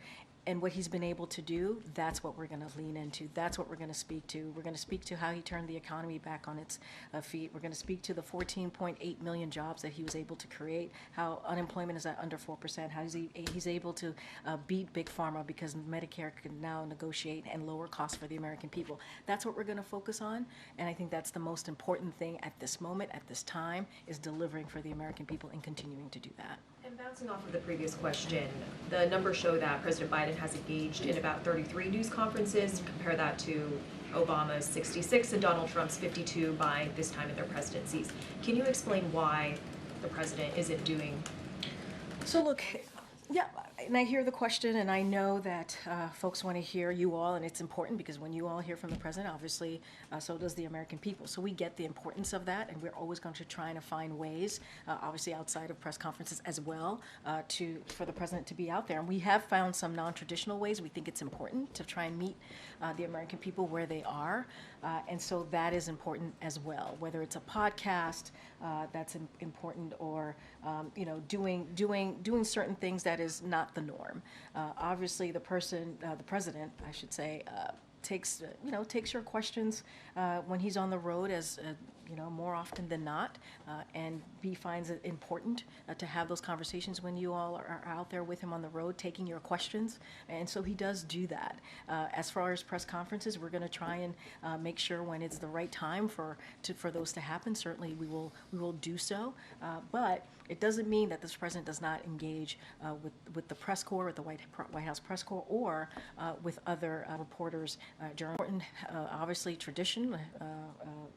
And what he's been able to do, that's what we're going to lean into. That's what we're going to speak to. We're going to speak to how he turned the economy back on its feet. We're going to speak to the 14.8 million jobs that he was able to create, how unemployment is at under 4%, how he's able to beat Big Pharma because Medicare can now negotiate and lower costs for the American people. That's what we're going to focus on, and I think that's the most important thing at this moment, at this time, is delivering for the American people and continuing to do that. And bouncing off of the previous question, the numbers show that President Biden has engaged in about 33 news conferences. Compare that to Obama's 66 and Donald Trump's 52 by this time in their presidencies. Can you explain why the president isn't doing? So look, yeah, and I hear the question, and I know that folks want to hear you all, and it's important because when you all hear from the president, obviously, so does the American people. So we get the importance of that, and we're always going to try to find ways, obviously outside of press conferences as well, for the president to be out there. And we have found some non-traditional ways. We think it's important to try and meet the American people where they are, and so that is important as well. Whether it's a podcast that's important, or doing certain things that is not the norm. Obviously, the president, I should say, takes your questions when he's on the road as more often than not, and he finds it important to have those conversations when you all are out there with him on the road taking your questions, and so he does do that. As far as press conferences, we're going to try and make sure when it's the right time for those to happen. Certainly, we will do so, but it doesn't mean that this president does not engage with the press corps, with the White House press corps, or with other reporters during important, obviously, tradition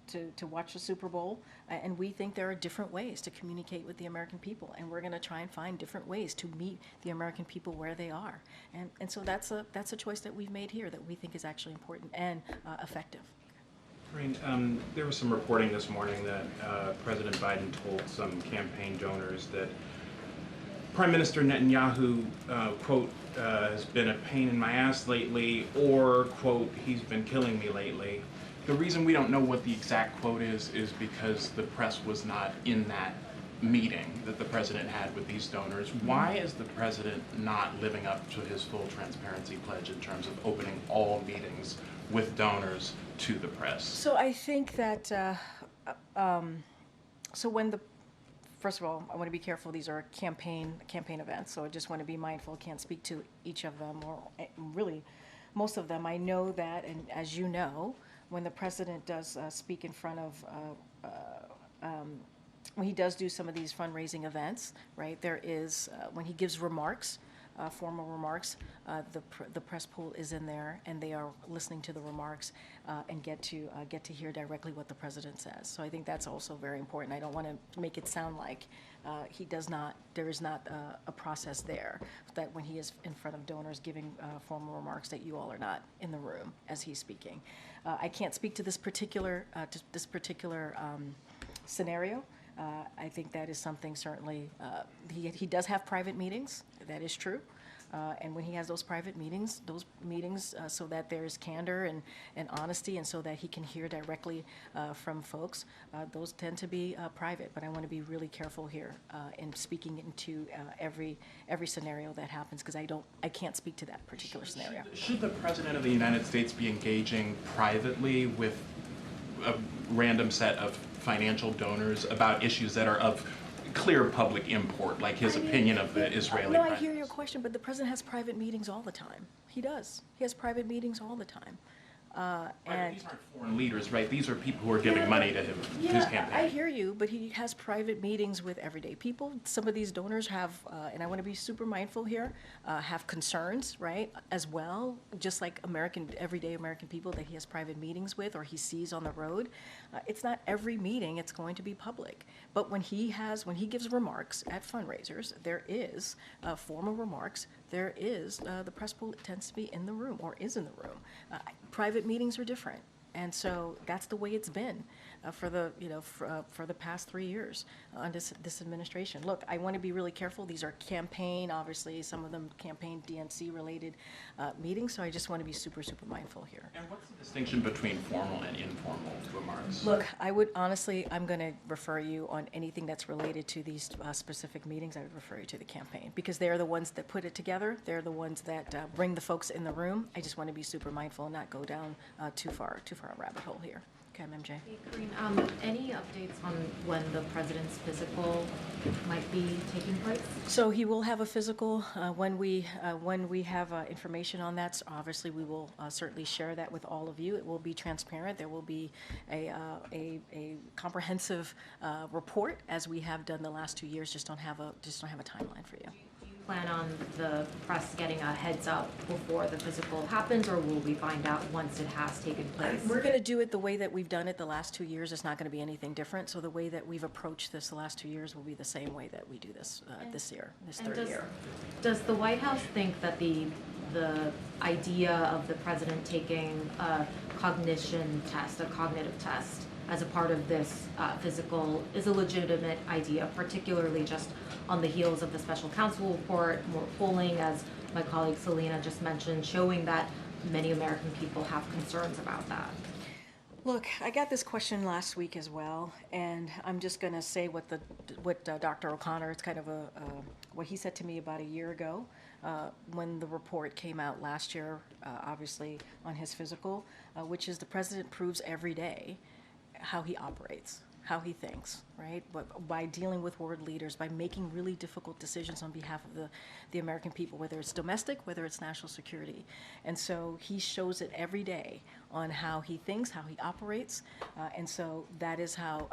to watch the Super Bowl. And we think there are different ways to communicate with the American people, and we're going to try and find different ways to meet the American people where they are. And so that's a choice that we've made here that we think is actually important and effective. Karine, there was some reporting this morning that President Biden told some campaign donors that Prime Minister Netanyahu, quote, has been a pain in my ass lately, or, quote, he's been killing me lately. The reason we don't know what the exact quote is because the press was not in that meeting that the president had with these donors. Why is the president not living up to his full transparency pledge in terms of opening all meetings with donors to the press? So I think that, first of all, I want to be careful. These are campaign events, so I just want to be mindful. Can't speak to each of them, or really most of them. I know that, and as you know, when the president does speak in front of, when he does do some of these fundraising events, right, there is, when he gives remarks, formal remarks, the press pool is in there, and they are listening to the remarks and get to hear directly what the president says. So I think that's also very important. I don't want to make it sound like there is not a process there, that when he is in front of donors giving formal remarks that you all are not in the room as he's speaking. I can't speak to this particular scenario. I think that is something certainly, he does have private meetings, that is true. And when he has those private meetings, so that there's candor and honesty, and so that he can hear directly from folks, those tend to be private. But I want to be really careful here in speaking into every scenario that happens, because I can't speak to that particular scenario. Should the President of the United States be engaging privately with a random set of financial donors about issues that are of clear public import, like his opinion of the Israeli No, I hear your question, but the president has private meetings all the time. He does. He has private meetings all the time. And these aren't foreign leaders, right? These are people who are giving money to him, his campaign. I hear you, but he has private meetings with everyday people. Some of these donors have, and I want to be super mindful here, have concerns, right, as well, just like everyday American people that he has private meetings with or he sees on the road. It's not every meeting it's going to be public, but when he gives remarks at fundraisers, there is formal remarks. There is the press pool tends to be in the room or is in the room. Private meetings are different. And so that's the way it's been for the past 3 years under this administration. Look, I want to be really careful. These are campaign, obviously, some of them campaign DNC related meetings. So I just want to be super, super mindful here. And what's the distinction between formal and informal remarks? Look, I would honestly, I'm going to refer you on anything that's related to these specific meetings. I would refer you to the campaign because they're the ones that put it together. They're the ones that bring the folks in the room. I just want to be super mindful and not go down too far a rabbit hole here. Okay, MJ. Hey, Karine, any updates on when the president's physical might be taking place? So he will have a physical when we have information on that. So obviously, we will certainly share that with all of you. It will be transparent. There will be a comprehensive report as we have done the last 2 years. Just don't have a timeline for you. Plan on the press getting a heads up before the physical happens, or will we find out once it has taken place? We're going to do it the way that we've done it the last 2 years. It's not going to be anything different. So the way that we've approached this the last 2 years will be the same way that we do this this third year. Does the White House think that the idea of the president taking a cognition test, a cognitive test, as a part of this physical is a legitimate idea, particularly just on the heels of the special counsel report, more polling, as my colleague Selena just mentioned, showing that many American people have concerns about that? Look, I got this question last week as well, and I'm just going to say what Dr. O'Connor, it's kind of what he said to me about a year ago when the report came out last year, obviously on his physical, which is the president proves every day how he operates, how he thinks, right? But by dealing with world leaders, by making really difficult decisions on behalf of the American people, whether it's domestic, whether it's national security. And so he shows it every day on how he thinks, how he operates. And so that is how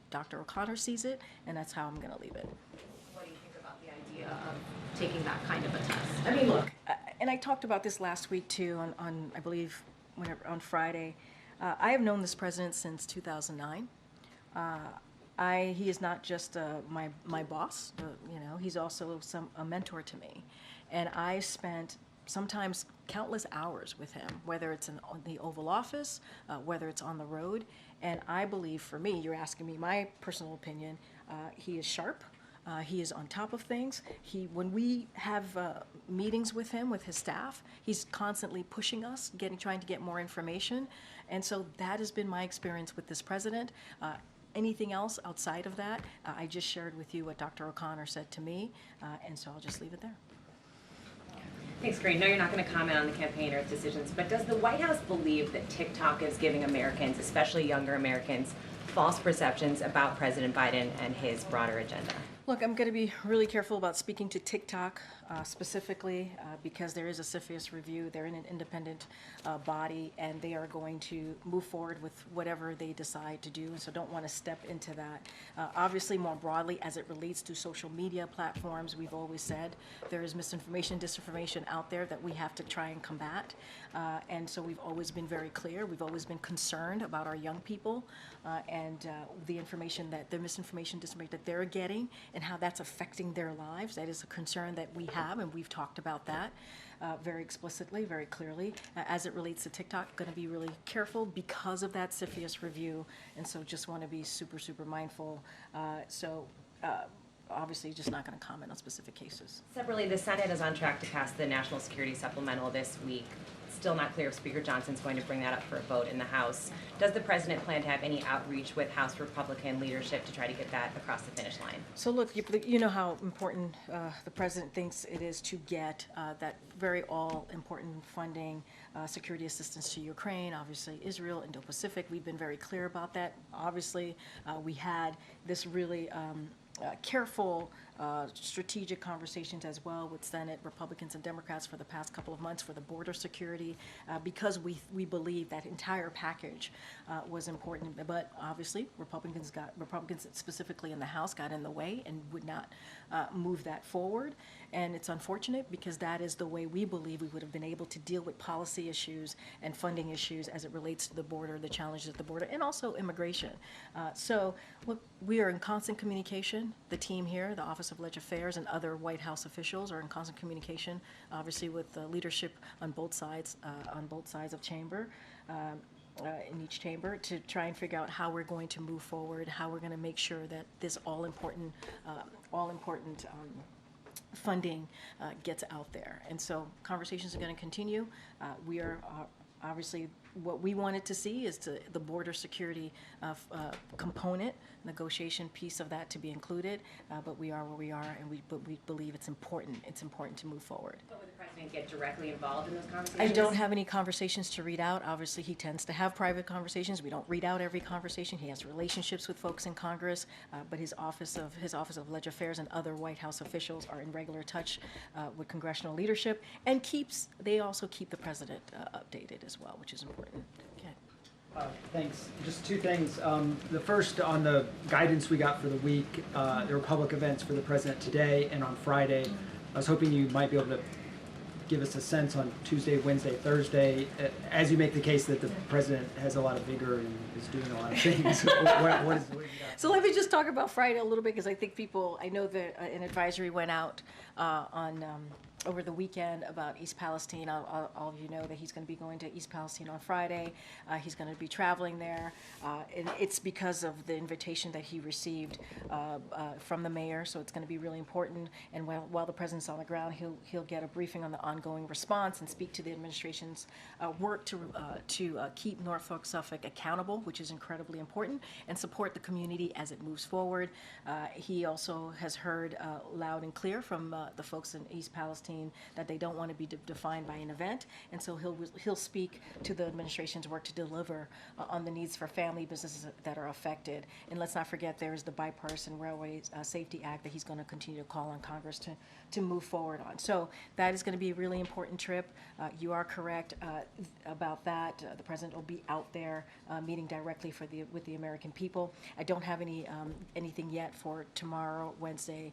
Dr. O'Connor sees it, and that's how I'm going to leave it. What do you think about the idea of taking that kind of a test? I mean, look, and I talked about this last week too on I believe, on Friday. I have known this president since 2009. He is not just my boss, he's also a mentor to me. And I spent sometimes countless hours with him, whether it's in the Oval Office, whether it's on the road. And I believe, for me, you're asking me my personal opinion, he is sharp. He is on top of things. When we have meetings with him, with his staff, he's constantly pushing us, trying to get more information. And so that has been my experience with this president. Anything else outside of that, I just shared with you what Dr. O'Connor said to me, and so I'll just leave it there. Thanks, Karine. No, you're not going to comment on the campaign or its decisions, but does the White House believe that TikTok is giving Americans, especially younger Americans, false perceptions about President Biden and his broader agenda? Look, I'm going to be really careful about speaking to TikTok specifically because there is a CFIUS review. They're in an independent body, and they are going to move forward with whatever they decide to do, so don't want to step into that. Obviously, more broadly, as it relates to social media platforms, we've always said there is misinformation, disinformation out there that we have to try and combat, and so we've always been very clear. We've always been concerned about our young people and the information the misinformation, disinformation that they're getting, and how that's affecting their lives. That is a concern that we have, and we've talked about that very explicitly, very clearly. As it relates to TikTok, going to be really careful because of that CFIUS review, and so just want to be super, super mindful. Obviously, just not going to comment on specific cases. Separately, the Senate is on track to pass the National Security Supplemental this week. Still not clear if Speaker Johnson's going to bring that up for a vote in the House. Does the president plan to have any outreach with House Republican leadership to try to get that across the finish line? So look, you know how important the president thinks it is to get that very all-important funding, security assistance to Ukraine, obviously Israel, Indo-Pacific. We've been very clear about that. Obviously, we had this really careful strategic conversations as well with Senate Republicans and Democrats for the past couple of months for the border security, because we believe that entire package was important. But obviously, Republicans specifically in the House got in the way and would not move that forward. And it's unfortunate because that is the way we believe we would have been able to deal with policy issues and funding issues as it relates to the border, the challenges at the border, and also immigration. So look, we are in constant communication. The team here, the Office of Legislative Affairs and other White House officials are in constant communication, obviously with the leadership on both sides of chamber. In each chamber to try and figure out how we're going to move forward, how we're going to make sure that this all important funding gets out there. And so conversations are going to continue. We are obviously, what we wanted to see is the border security component, negotiation piece of that to be included, but we are where we are, and we believe it's important. It's important to move forward. But would the president get directly involved in those I conversations? don't have any conversations to read out. Obviously, he tends to have private conversations. We don't read out every conversation. He has relationships with folks in Congress, but his Office of Legislative Affairs and other White House officials are in regular touch with congressional leadership, and they also keep the president updated as well, which is important. Okay. Thanks. Just two things. The first, on the guidance we got for the week, there were public events for the president today and on Friday. I was hoping you might be able to give us a sense on Tuesday, Wednesday, Thursday, as you make the case that the president has a lot of vigor and is doing a lot of things. what is So let me just talk about Friday a little bit, because I think I know that an advisory went out over the weekend about East Palestine. All of you know that he's going to be going to East Palestine on Friday. He's going to be traveling there. And it's because of the invitation that he received from the mayor, so it's going to be really important. And while the president's on the ground, he'll get a briefing on the ongoing response and speak to the administration's work to keep Norfolk Suffolk accountable, which is incredibly important, and support the community as it moves forward. He also has heard loud and clear from the folks in East Palestine that they don't want to be defined by an event, and so he'll speak to the administration's work to deliver on the needs for family businesses that are affected. And let's not forget there's the Bipartisan Railway Safety Act that he's going to continue to call on Congress to move forward on. So that is going to be a really important trip. You are correct about that. The president will be out there meeting directly with the American people. I don't have anything yet for tomorrow, Wednesday,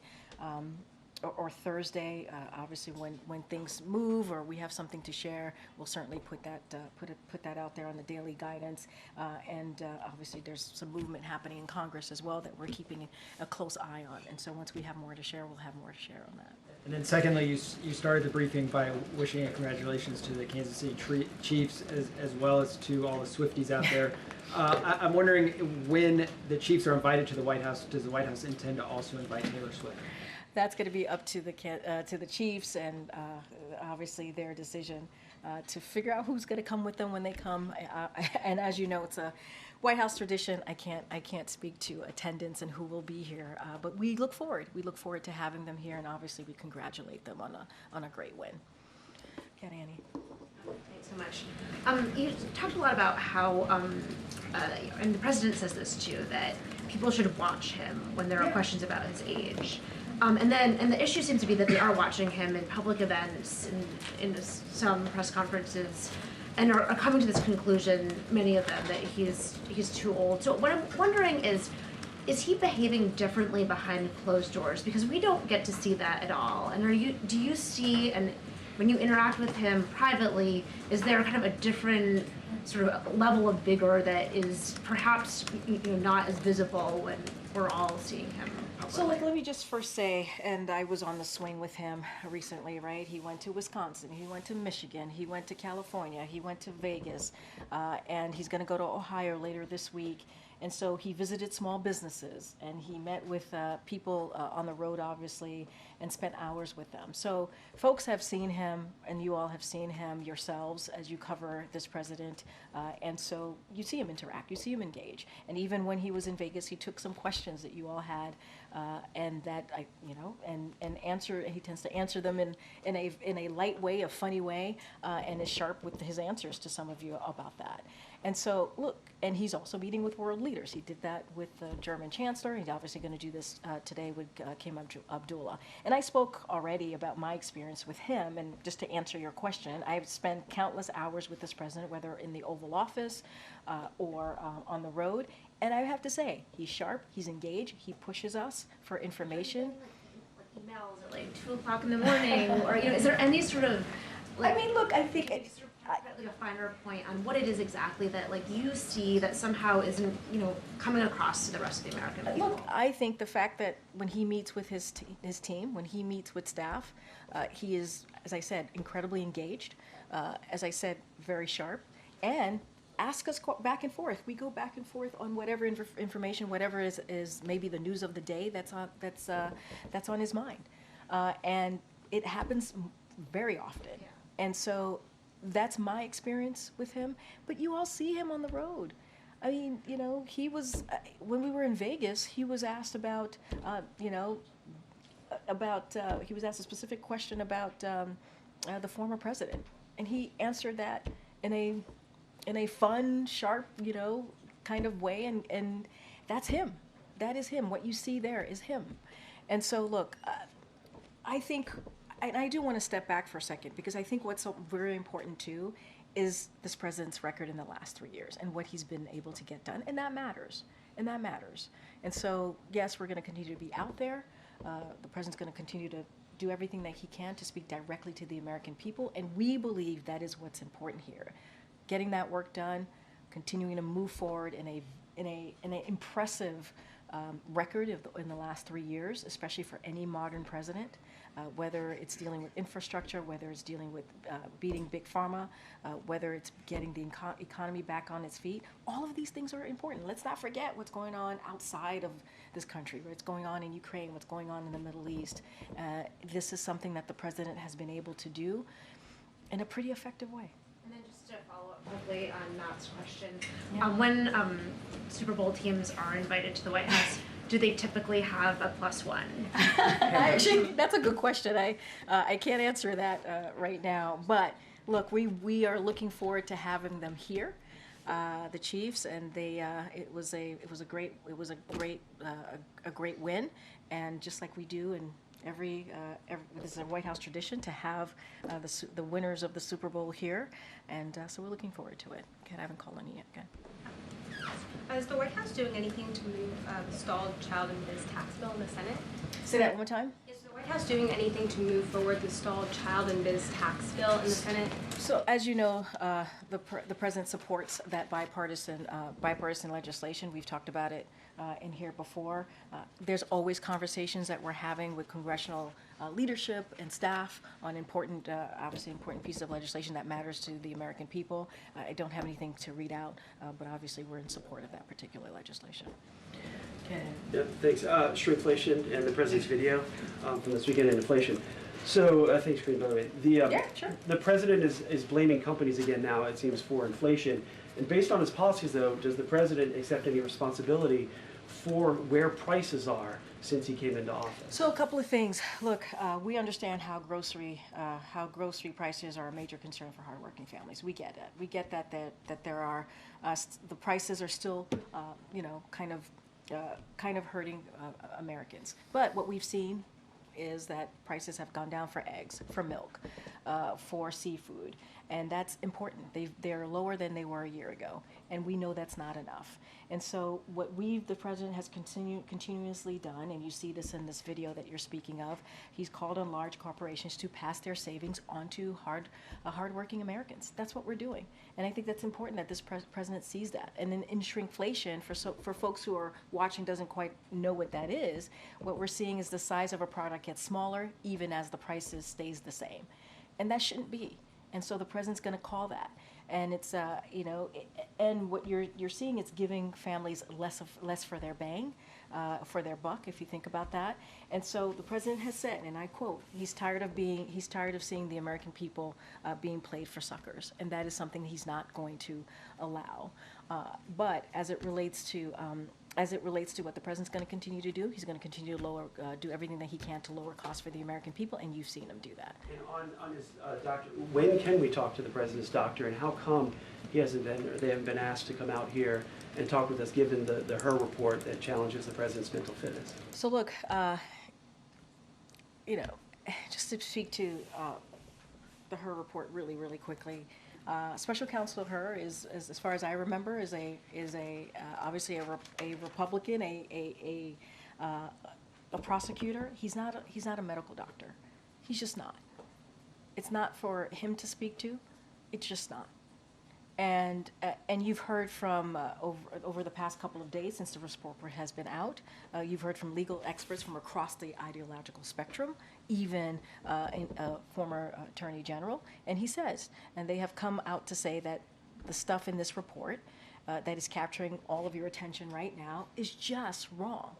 or Thursday. Obviously, when things move or we have something to share, we'll certainly put that out there on the daily guidance. And obviously, there's some movement happening in Congress as well that we're keeping a close eye on. And so once we have more to share, we'll have more to share on that. And then secondly, you started the briefing by wishing congratulations to the Kansas City Chiefs as well as to all the Swifties out there. I'm wondering, when the Chiefs are invited to the White House, does the White House intend to also invite Taylor Swift? That's going to be up to the Chiefs and obviously their decision to figure out who's going to come with them when they come. And as you know, it's a White House tradition. I can't speak to attendance and who will be here, but we look forward. We look forward to having them here, and obviously we congratulate them on a great win. Okay, Annie. Thanks so much. You talked a lot about how, and the president says this too, that people should watch him when there are questions about his age. And the issue seems to be that they are watching him in public events, in some press conferences, and are coming to this conclusion, many of them, that he's too old. So what I'm wondering is he behaving differently behind closed doors? Because we don't get to see that at all. And do you see, and when you interact with him privately, is there kind of a different sort of level of vigor that is perhaps not as visible when we're all seeing him? So let me just first say, and I was on the swing with him recently, right? He went to Wisconsin, he went to Michigan, he went to California, he went to Vegas, and he's going to go to Ohio later this week. And so he visited small businesses, and he met with people on the road, obviously, and spent hours with them. So folks have seen him, and you all have seen him yourselves as you cover this president. And so you see him interact, you see him engage. And even when he was in Vegas, he took some questions that you all had, and that and answer. He tends to answer them in a light way, a funny way, and is sharp with his answers to some of you about that. And so, look, and he's also meeting with world leaders. He did that with the German Chancellor. He's obviously going to do this today with King Abdullah. And I spoke already about my experience with him. And just to answer your question, I've spent countless hours with this president, whether in the Oval Office or on the road. And I have to say, he's sharp, he's engaged, he pushes us for information. Emails at like 2 o'clock in the morning, or is there any sort of I mean, look, I think like a finer point on what it is exactly that like you see that somehow isn't coming across to the rest of the American people? Look, I think the fact that when he meets with his team, when he meets with staff, he is, as I said, incredibly engaged. As I said, very sharp, and ask us back and forth. We go back and forth on whatever information, whatever is maybe the news of the day that's on his mind, and it happens very often. Yeah. And so that's my experience with him. But you all see him on the road. I mean, he was when we were in Vegas. He was asked about, he was asked a specific question about the former president, and he answered that in a fun, sharp, kind of way, and that's him. That is him. What you see there is him. And so, look, I think, and I do want to step back for a second, because I think what's so very important too is this president's record in the last 3 years and what he's been able to get done, and that matters. And that matters. And so, yes, we're going to continue to be out there. The president's going to continue to do everything that he can to speak directly to the American people, and we believe that is what's important here. Getting that work done, continuing to move forward in an impressive record in the last 3 years, especially for any modern president, whether it's dealing with infrastructure, whether it's dealing with beating big pharma, whether it's getting the economy back on its feet. All of these things are important. Let's not forget what's going on outside of this country, what's going on in Ukraine, what's going on in the Middle East. This is something that the president has been able to do in a pretty effective way. And then just to follow up quickly on Matt's question, when Super Bowl teams are invited to the White House, do they typically have a +1? Actually, that's a good question. I can't answer that right now. But look, we are looking forward to having them here, the Chiefs, and it was a great win, and just like we do in every this is a White House tradition to have the winners of the Super Bowl here, and so we're looking forward to it. Okay, I haven't called on you yet. Okay. Is the White House doing anything to move the stalled child and biz tax bill in the Senate? Say that one more time. Is the White House doing anything to move forward the stalled child and biz tax bill in the Senate? So, as you know, the president supports that bipartisan legislation. We've talked about it in here before. There's always conversations that we're having with congressional leadership and staff on obviously important pieces of legislation that matters to the American people. I don't have anything to read out, but obviously we're in support of that particular legislation. Okay. Yeah, thanks. Shrinkflation and the president's video from this weekend in inflation. So, thanks, Karine, by the way. Yeah, sure. The president is blaming companies again now, it seems, for inflation. And based on his policies, though, does the president accept any responsibility for where prices are since he came into office? So a couple of things. Look, we understand how grocery prices are a major concern for hardworking families. We get it. We get that there are the prices are still kind of hurting Americans. But what we've seen is that prices have gone down for eggs, for milk, for seafood, and that's important. They're lower than they were a year ago, and we know that's not enough. And so what the president has continuously done, and you see this in this video that you're speaking of, he's called on large corporations to pass their savings onto hardworking Americans. That's what we're doing, and I think that's important that this president sees that. And then in shrinkflation, for folks who are watching doesn't quite know what that is, what we're seeing is the size of a product gets smaller even as the prices stays the same, and that shouldn't be. And so the president's going to call that, and it's and what you're seeing, it's giving families less for their bang, for their buck, if you think about that. And so the president has said, and I quote, he's tired of seeing the American people being played for suckers, and that is something he's not going to allow. But as it relates to as it relates to what the president's going to continue to do. He's going to continue to do everything that he can to lower costs for the American people, and you've seen him do that. And on his doctor, when can we talk to the president's doctor, and how come he hasn't been, or they haven't been asked to come out here and talk with us, given the Her report that challenges the president's mental fitness? So look, just to speak to the Her report really, really quickly. Special Counsel Her is, as far as I remember, is obviously a Republican, a prosecutor. He's not a medical doctor. He's just not. It's not for him to speak to. It's just not. And you've heard from over the past couple of days since the report has been out, you've heard from legal experts from across the ideological spectrum, even a former attorney general, and he says, and they have come out to say that the stuff in this report that is capturing all of your attention right now is just wrong.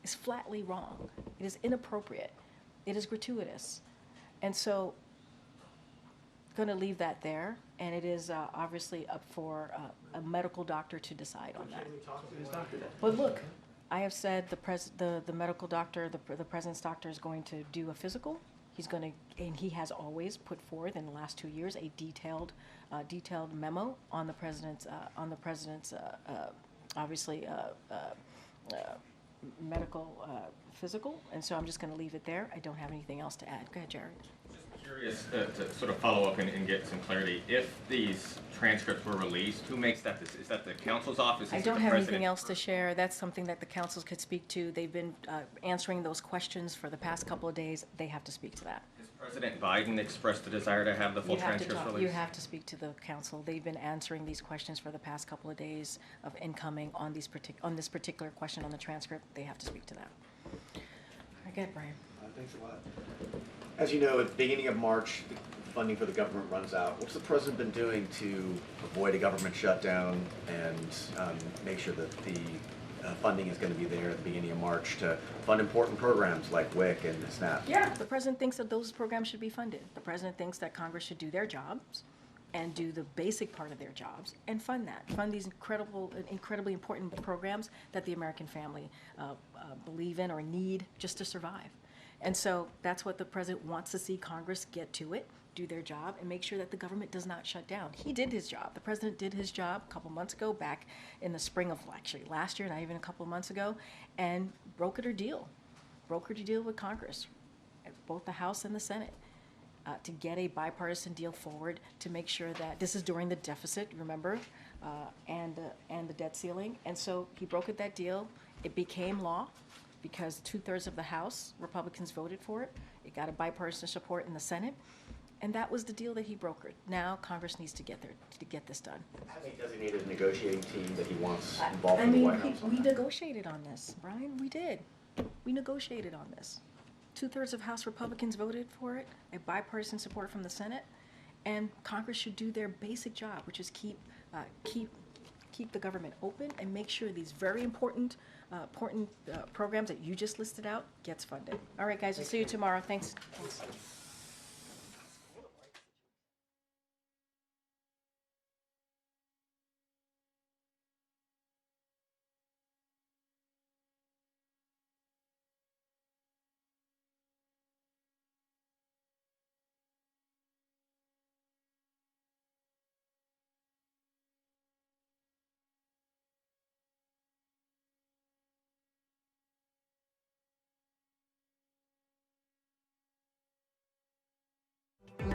It's flatly wrong. It is inappropriate. It is gratuitous. And so going to leave that there, and it is obviously up for a medical doctor to decide on that. Can we talk to his doctor then? But look, I have said the medical doctor, the president's doctor is going to do a physical. He's going to, and he has always put forth in the last 2 years a detailed memo on the president's obviously medical physical, and so I'm just going to leave it there. I don't have anything else to add. Go ahead, Jared. Curious to sort of follow up and get some clarity. If these transcripts were released, who makes that decision? Is that the counsel's office? I don't have anything else to share. That's something that the counsels could speak to. They've been answering those questions for the past couple of days. They have to speak to that. Has President Biden expressed the desire to have the full transcripts released? You have to speak to the counsel. They've been answering these questions for the past couple of days of incoming on this particular question on the transcript. They have to speak to that. I get it, Brian. Thanks a lot. As you know, at the beginning of March, the funding for the government runs out. What's the president been doing to avoid a government shutdown and make sure that the funding is going to be there at the beginning of March to fund important programs like WIC and SNAP? Yeah, the president thinks that those programs should be funded. The president thinks that Congress should do their jobs and do the basic part of their jobs and fund that. Fund these incredibly important programs that the American family believe in or need just to survive. And so that's what the president wants to see Congress get to it, do their job, and make sure that the government does not shut down. He did his job. The president did his job a couple months ago, back in the spring of actually last year, not even a couple of months ago, and brokered a deal with Congress, both the House and the Senate, to get a bipartisan deal forward to make sure that this is during the deficit, remember, and the debt ceiling. And so he brokered that deal. It became law, because 2/3 of the House Republicans voted for it. It got a bipartisan support in the Senate, and that was the deal that he brokered. Now Congress needs to get there to get this done. Has he designated a negotiating team that he wants involved in the White House? We negotiated on this, Brian. We did. We negotiated on this. 2/3 of House Republicans voted for it, a bipartisan support from the Senate, and Congress should do their basic job, which is keep the government open and make sure these very important programs that you just listed out gets funded. All right, guys, we'll see you tomorrow. Thanks.